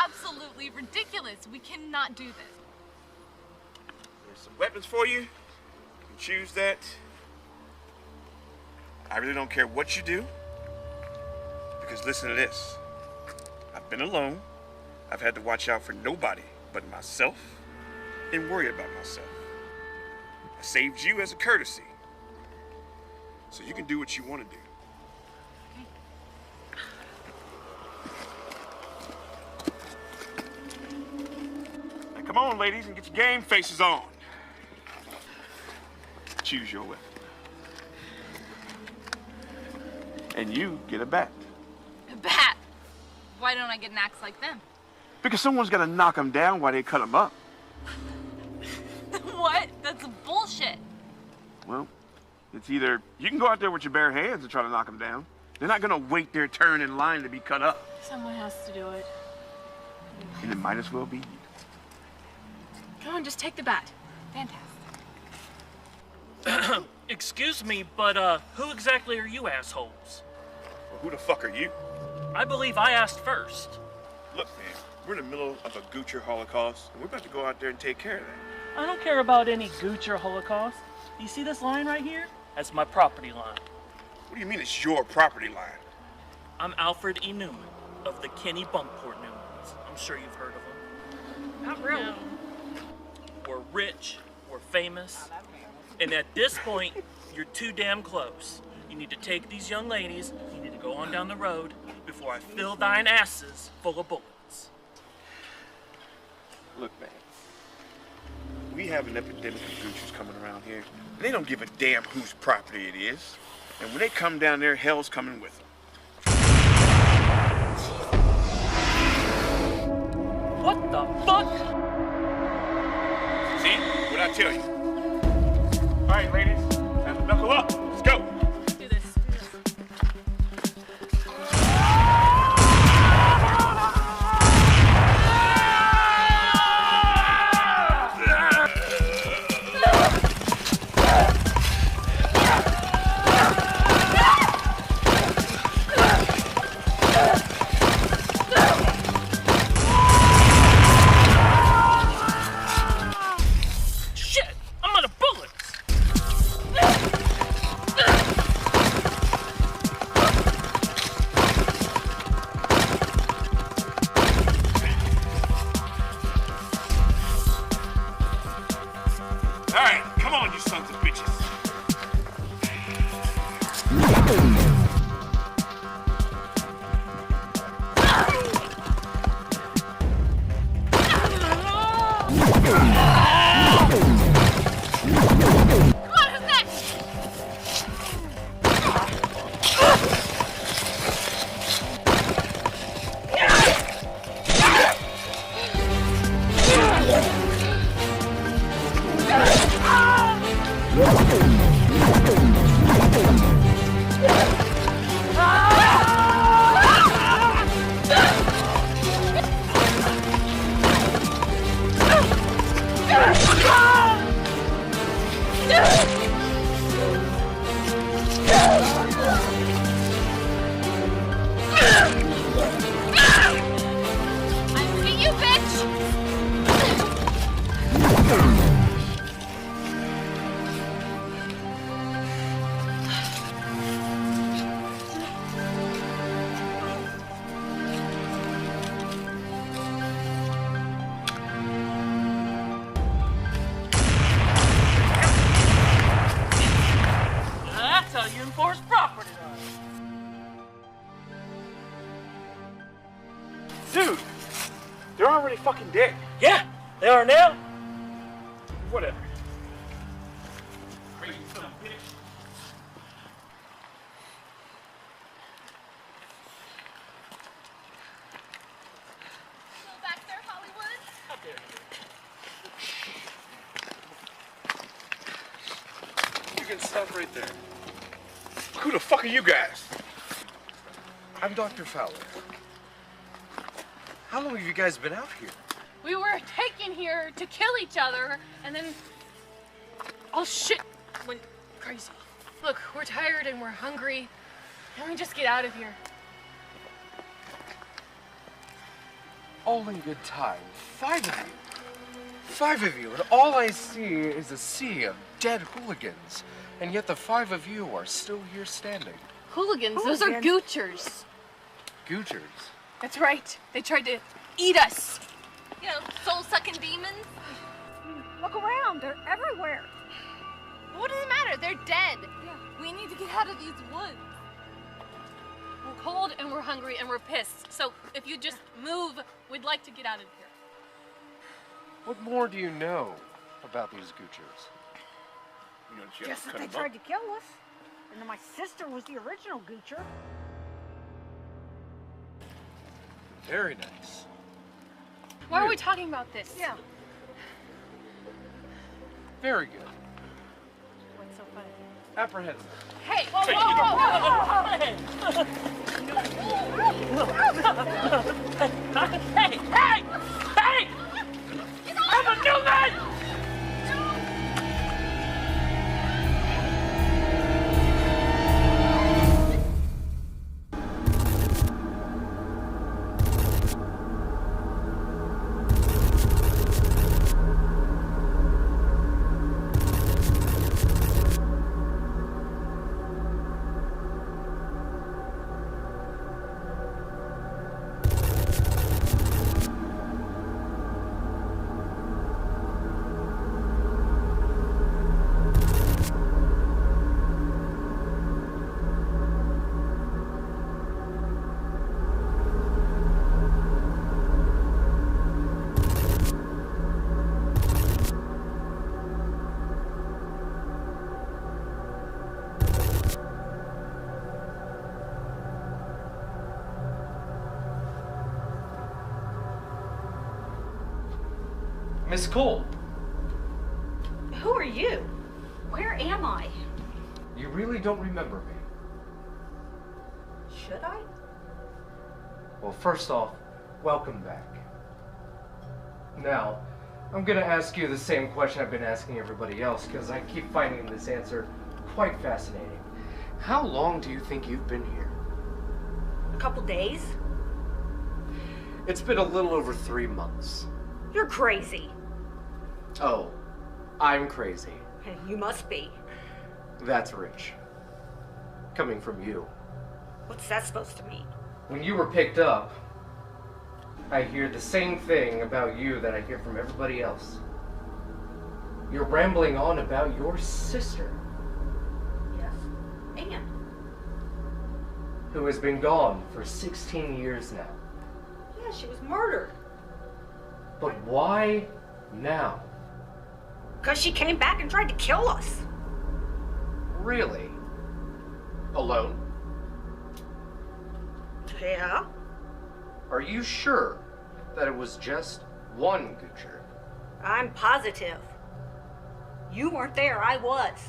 Speaker 14: absolutely ridiculous. We cannot do this.
Speaker 9: There's some weapons for you. You can choose that. I really don't care what you do. Because listen to this. I've been alone. I've had to watch out for nobody but myself and worry about myself. I saved you as a courtesy. So you can do what you want to do. Now come on, ladies, and get your game faces on. Choose your weapon. And you get a bat.
Speaker 14: A bat? Why don't I get an axe like them?
Speaker 9: Because someone's got to knock them down while they cut them up.
Speaker 14: What? That's bullshit.
Speaker 9: Well, it's either you can go out there with your bare hands and try to knock them down. They're not going to wait their turn in line to be cut up.
Speaker 14: Someone has to do it.
Speaker 9: And it might as well be you.
Speaker 14: Come on, just take the bat. Fantastic.
Speaker 17: Excuse me, but who exactly are you assholes?
Speaker 9: Well, who the fuck are you?
Speaker 17: I believe I asked first.
Speaker 9: Look, man, we're in the middle of a Goocher Holocaust, and we're about to go out there and take care of that.
Speaker 17: I don't care about any Goocher Holocaust. You see this line right here? That's my property line.
Speaker 9: What do you mean it's your property line?
Speaker 17: I'm Alfred E. Newman of the Kenny Bunkport Newmans. I'm sure you've heard of them.
Speaker 20: Not really.
Speaker 17: No. We're rich, we're famous, and at this point, you're too damn close. You need to take these young ladies, you need to go on down the road before I fill thine asses full of bullets.
Speaker 9: Look, man, we have an epidemic of Goochers coming around here. And they don't give a damn whose property it is. And when they come down there, hell's coming with them.
Speaker 17: What the fuck?
Speaker 9: See? What'd I tell you? All right, ladies, time to knuckle up. Let's go.
Speaker 14: Do this.
Speaker 17: Shit! I'm out of bullets!
Speaker 9: All right, come on, you sons of bitches.
Speaker 14: Come on, who's next?
Speaker 9: already fucking dead.
Speaker 17: Yeah, they are now.
Speaker 9: Whatever.
Speaker 17: Crazy son of a bitch.
Speaker 14: Still back there, Hollywood?
Speaker 17: Up there.
Speaker 9: You can stop right there. Who the fuck are you guys?
Speaker 21: I'm Dr. Fowler. How long have you guys been out here?
Speaker 14: We were taken here to kill each other, and then all shit went crazy. Look, we're tired and we're hungry. Can we just get out of here?
Speaker 21: All in good time. 5 of you. 5 of you, and all I see is a sea of dead hooligans. And yet the 5 of you are still here standing.
Speaker 14: Hooligans? Those are goochers.
Speaker 21: Goochers?
Speaker 14: That's right. They tried to eat us. You know, soul-sucking demons.
Speaker 15: Look around, they're everywhere.
Speaker 14: What does it matter? They're dead. Yeah. We need to get out of these woods. We're cold and we're hungry and we're pissed. So if you just move, we'd like to get out of here.
Speaker 21: What more do you know about these goochers?
Speaker 9: You know,
Speaker 15: Guess that they tried to kill us. And then my sister was the original goocher.
Speaker 21: Very nice.
Speaker 14: Why are we talking about this?
Speaker 15: Yeah.
Speaker 21: Very good.
Speaker 15: What's so funny?
Speaker 21: Apprehensive.
Speaker 14: Hey! Whoa, whoa,
Speaker 17: Hey! Hey! Hey! I'm a new man!
Speaker 21: Miss Cole,
Speaker 15: Who are you? Where am I?
Speaker 21: you really don't remember me.
Speaker 15: Should I?
Speaker 21: Well, first off, welcome back. Now, I'm gonna ask you the same question I've been asking everybody else, because I keep finding this answer quite fascinating. How long do you think you've been here?
Speaker 15: A couple days?
Speaker 21: It's been a little over 3 months.
Speaker 15: You're crazy.
Speaker 21: Oh, I'm crazy.
Speaker 15: You must be.
Speaker 21: That's rich. Coming from you.
Speaker 15: What's that supposed to mean?
Speaker 21: When you were picked up, I hear the same thing about you that I hear from everybody else. You're rambling on about your sister.
Speaker 15: Yes. And?
Speaker 21: Who has been gone for 16 years now.
Speaker 15: Yeah, she was murdered.
Speaker 21: But why now?
Speaker 15: Because she came back and tried to kill us.
Speaker 21: Really? Alone?
Speaker 15: Yeah?
Speaker 21: Are you sure that it was just one Goocher?
Speaker 15: I'm positive. You weren't there, I was.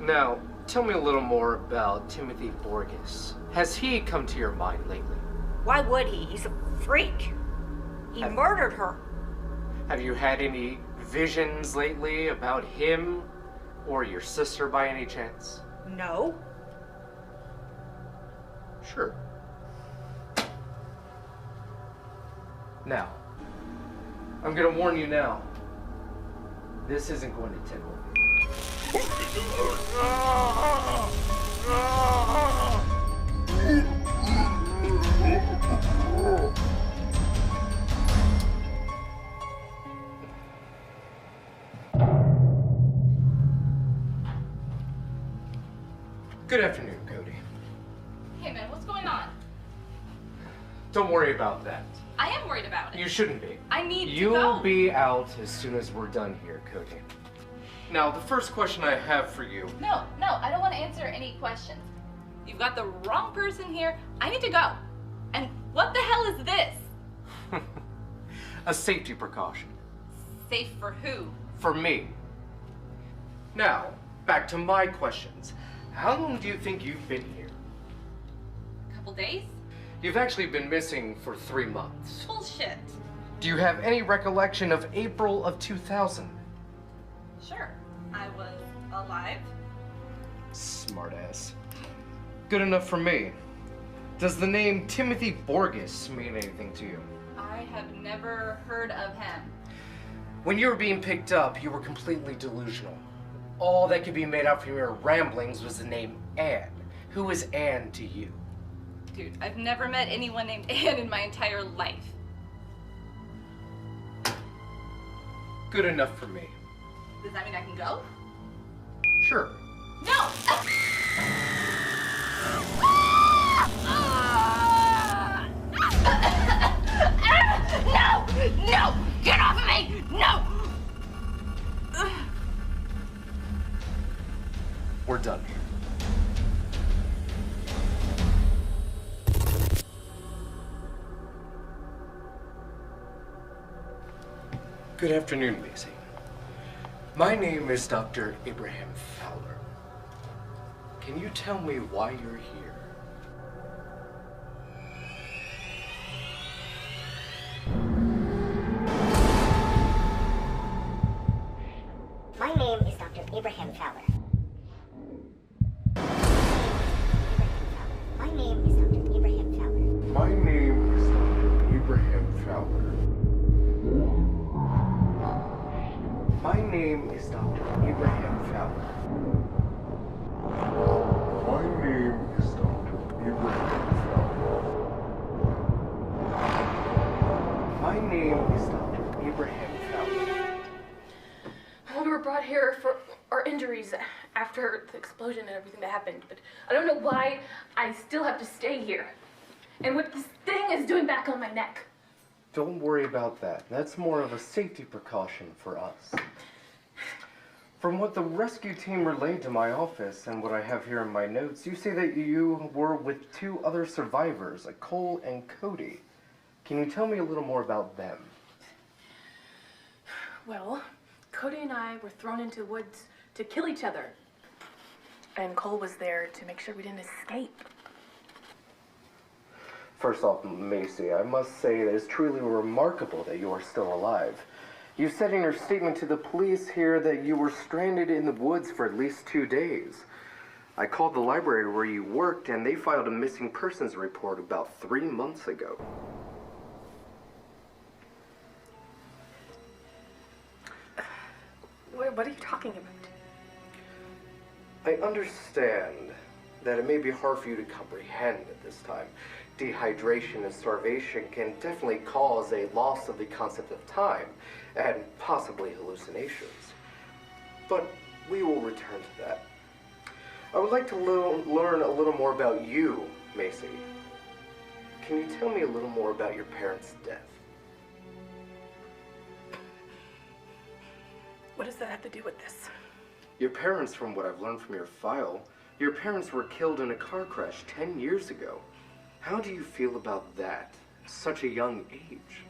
Speaker 21: Now, tell me a little more about Timothy Borges. Has he come to your mind lately?
Speaker 15: Why would he? He's a freak. He murdered her.
Speaker 21: Have you had any visions lately about him or your sister by any chance?
Speaker 15: No.
Speaker 21: Sure. Now, I'm gonna warn you now. This isn't going to tickle. Good afternoon, Cody.
Speaker 14: Hey man, what's going on?
Speaker 21: Don't worry about that.
Speaker 11: I am worried about it.
Speaker 21: You shouldn't be.
Speaker 11: I need to
Speaker 21: You'll
Speaker 11: go.
Speaker 21: be out as soon as we're done here, Cody. Now, the first question I have for you.
Speaker 11: No, I don't want to answer any questions. You've got the wrong person here. I need to go. And what the hell is this?
Speaker 21: A safety precaution.
Speaker 11: Safe for who?
Speaker 21: For me. Now, back to my questions. How long do you think you've been here?
Speaker 11: A couple days?
Speaker 21: You've actually been missing for 3 months.
Speaker 11: Bullshit.
Speaker 21: Do you have any recollection of April of 2000?
Speaker 11: Sure. I was alive.
Speaker 21: Smartass. Good enough for me. Does the name Timothy Borges mean anything to you?
Speaker 11: I have never heard of him.
Speaker 21: When you were being picked up, you were completely delusional. All that could be made out from your ramblings was the name Anne. Who is Anne to you?
Speaker 11: Dude, I've never met anyone named Anne in my entire life.
Speaker 21: Good enough for me.
Speaker 11: Does that mean I can go?
Speaker 21: Sure.
Speaker 11: No! No! Get off of me! No!
Speaker 21: We're done here. Good afternoon, Macy. My name is Dr. Abraham Fowler. Can you tell me why you're here?
Speaker 5: My name is Dr. Abraham Fowler. My name is Dr. Abraham Fowler.
Speaker 21: My name is Dr. Abraham Fowler. My name is Dr. Abraham Fowler. My name is Dr. Abraham Fowler. My name is Dr. Abraham Fowler.
Speaker 14: We were brought here for our injuries after the explosion and everything that happened, but I don't know why I still have to stay here. And what this thing is doing back on my neck.
Speaker 21: Don't worry about that. That's more of a safety precaution for us. From what the rescue team relayed to my office and what I have here in my notes, you say that you were with 2 other survivors, Cole and Cody. Can you tell me a little more about them?
Speaker 14: Well, Cody and I were thrown into the woods to kill each other. And Cole was there to make sure we didn't escape.
Speaker 21: First off, Macy, I must say that it's truly remarkable that you are still alive. You said in your statement to the police here that you were stranded in the woods for at least 2 days. I called the library where you worked and they filed a missing persons report about 3 months ago.
Speaker 14: What are you talking about?
Speaker 21: I understand that it may be hard for you to comprehend at this time. Dehydration and starvation can definitely cause a loss of the concept of time and possibly hallucinations. But we will return to that. I would like to learn a little more about you, Macy. Can you tell me a little more about your parents' death?
Speaker 14: What does that have to do with this?
Speaker 21: Your parents, from what I've learned from your file, your parents were killed in a car crash 10 years ago. How do you feel about that at such a young age?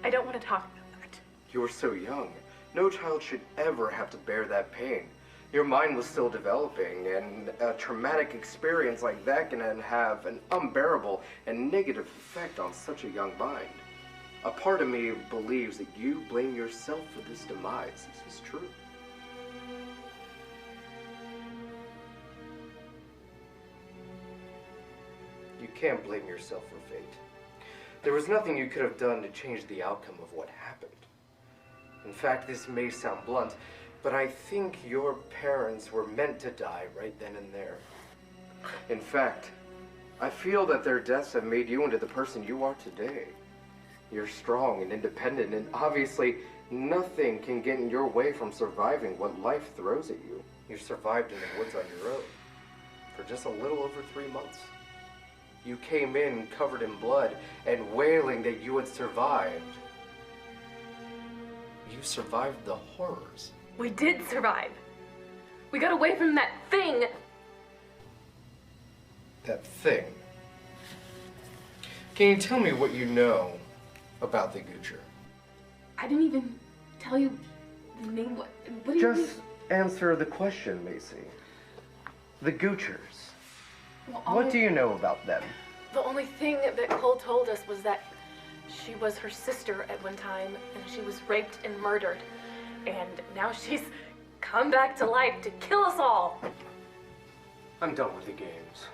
Speaker 14: I don't want to talk about that.
Speaker 21: You were so young. No child should ever have to bear that pain. Your mind was still developing, and a traumatic experience like that can have an unbearable and negative effect on such a young mind. A part of me believes that you blame yourself for this demise. This is true. You can't blame yourself for fate. There was nothing you could have done to change the outcome of what happened. In fact, this may sound blunt, but I think your parents were meant to die right then and there. In fact, I feel that their deaths have made you into the person you are today. You're strong and independent, and obviously nothing can get in your way from surviving what life throws at you. You survived in the woods on your own for just a little over 3 months. You came in covered in blood and wailing that you had survived. You survived the horrors.
Speaker 8: We did survive. We got away from that thing.
Speaker 21: That thing. Can you tell me what you know about the Goocher?
Speaker 8: I didn't even tell you the name. What do you mean?
Speaker 21: Just answer the question, Macy. The Goochers.
Speaker 8: Well,
Speaker 21: What do you know about them?
Speaker 8: The only thing that Cole told us was that she was her sister at one time, and she was raped and murdered. And now she's come back to life to kill us all.
Speaker 21: I'm done with the games.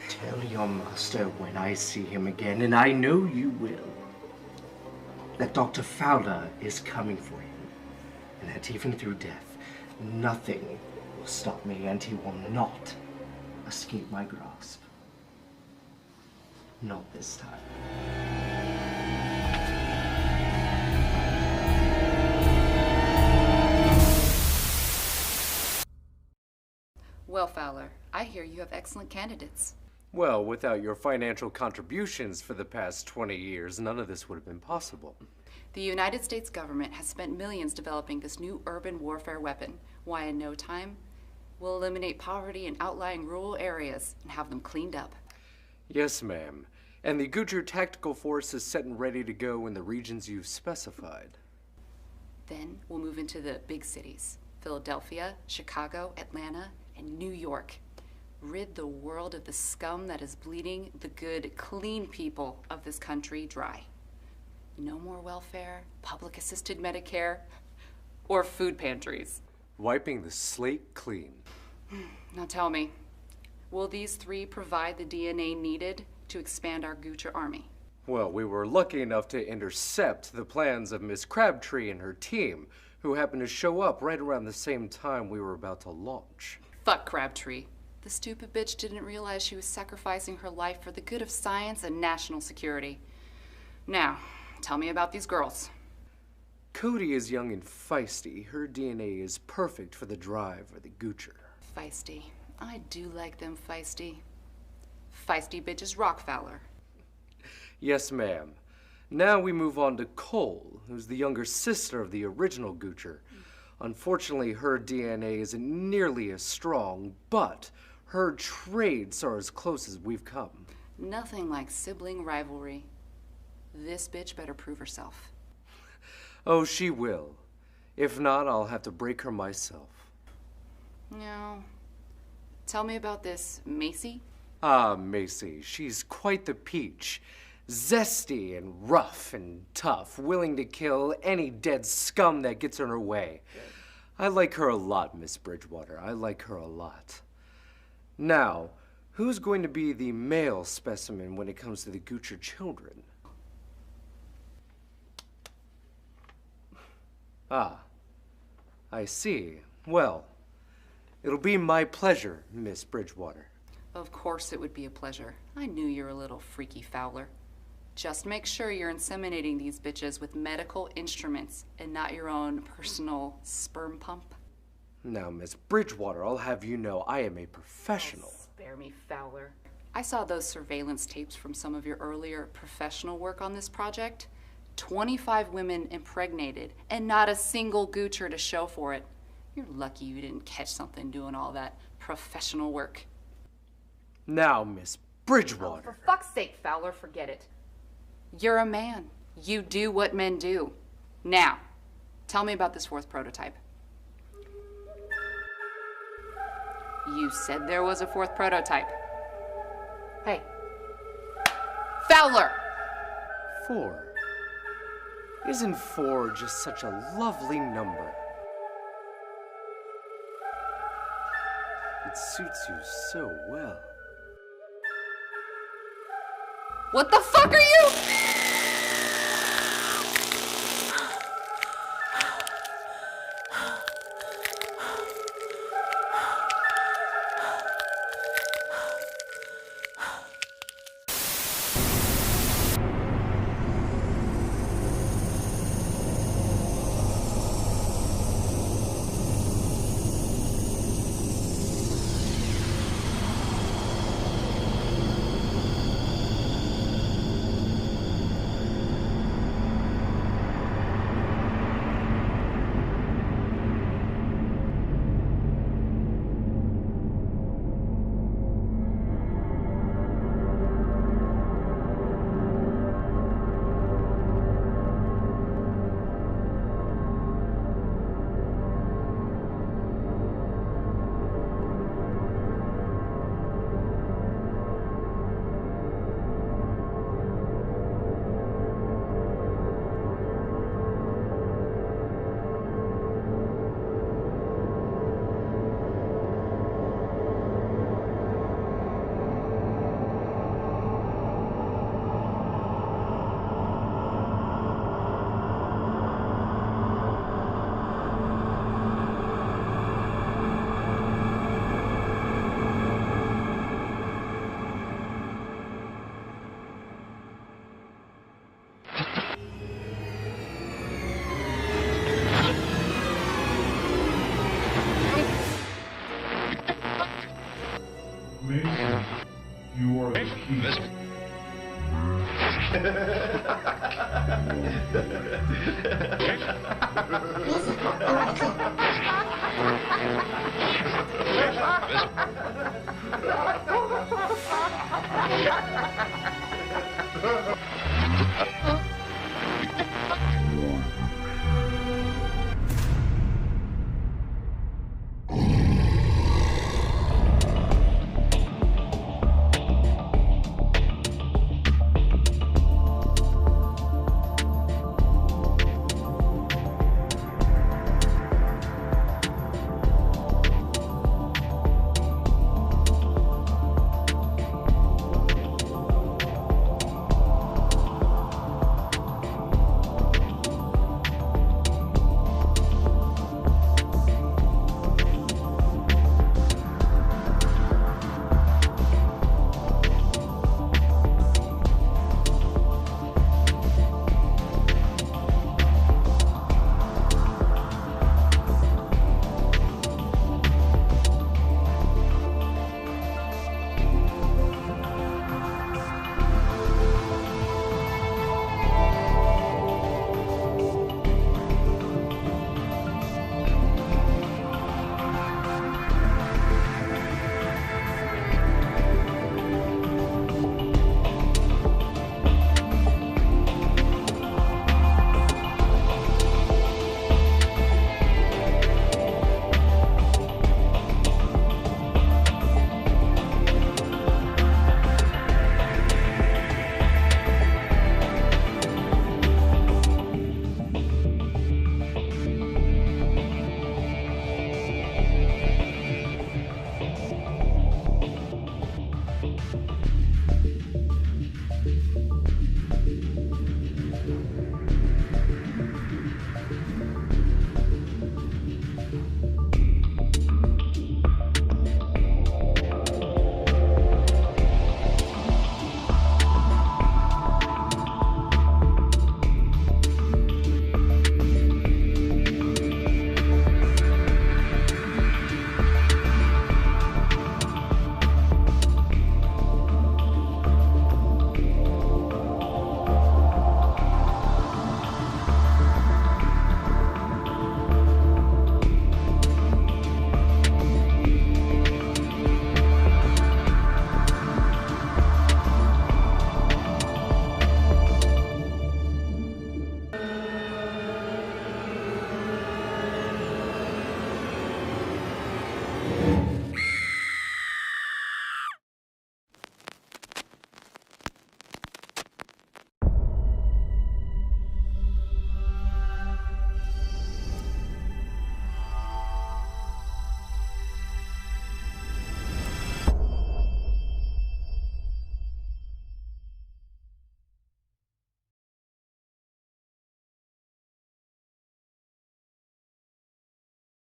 Speaker 21: Tell your master when I see him again, and I know you will, that Dr. Fowler is coming for him, and that even through death, nothing will stop me, and he will not escape my grasp. Not this time.
Speaker 22: Well, Fowler, I hear you have excellent candidates.
Speaker 2: Well, without your financial contributions for the past 20 years, none of this would have been possible.
Speaker 22: The United States government has spent millions developing this new urban warfare weapon. Why, in no time, we'll eliminate poverty in outlying rural areas and have them cleaned up.
Speaker 2: Yes, ma'am. And the Goocher Tactical Force is set and ready to go in the regions you've specified.
Speaker 22: Then we'll move into the big cities: Philadelphia, Chicago, Atlanta, and New York. Rid the world of the scum that is bleeding the good, clean people of this country dry. No more welfare, public-assisted Medicare, or food pantries.
Speaker 2: Wiping the slate clean.
Speaker 22: Now tell me, will these three provide the DNA needed to expand our Goocher army?
Speaker 2: Well, we were lucky enough to intercept the plans of Miss Crabtree and her team, who happened to show up right around the same time we were about to launch.
Speaker 22: Fuck Crabtree. The stupid bitch didn't realize she was sacrificing her life for the good of science and national security. Now, tell me about these girls.
Speaker 2: Cody is young and feisty. Her DNA is perfect for the drive or the Goocher.
Speaker 22: Feisty. I do like them feisty. Feisty bitches rock, Fowler.
Speaker 2: Yes, ma'am. Now we move on to Cole, who's the younger sister of the original Goocher. Unfortunately, her DNA isn't nearly as strong, but her traits are as close as we've come.
Speaker 22: Nothing like sibling rivalry. This bitch better prove herself.
Speaker 2: Oh, she will. If not, I'll have to break her myself.
Speaker 22: No. Tell me about this Macy.
Speaker 2: Ah, Macy. She's quite the peach. Zesty and rough and tough, willing to kill any dead scum that gets in her way. I like her a lot, Miss Bridgewater. I like her a lot. Now, who's going to be the male specimen when it comes to the Goocher children? Ah, I see. Well, it'll be my pleasure, Miss Bridgewater.
Speaker 22: Of course it would be a pleasure. I knew you were a little freaky, Fowler. Just make sure you're inseminating these bitches with medical instruments and not your own personal sperm pump.
Speaker 2: Now, Miss Bridgewater, I'll have you know I am a professional.
Speaker 22: Oh, spare me, Fowler. I saw those surveillance tapes from some of your earlier professional work on this project. 25 women impregnated and not a single Goocher to show for it. You're lucky you didn't catch something doing all that professional work.
Speaker 2: Now, Miss Bridgewater.
Speaker 22: Oh, for fuck's sake, Fowler, forget it. You're a man. You do what men do. Now, tell me about this fourth prototype. You said there was a fourth prototype. Hey. Fowler!
Speaker 2: 4. Isn't 4 just such a lovely number? It suits you so well.
Speaker 22: What the fuck are you?
Speaker 5: Alright, cool.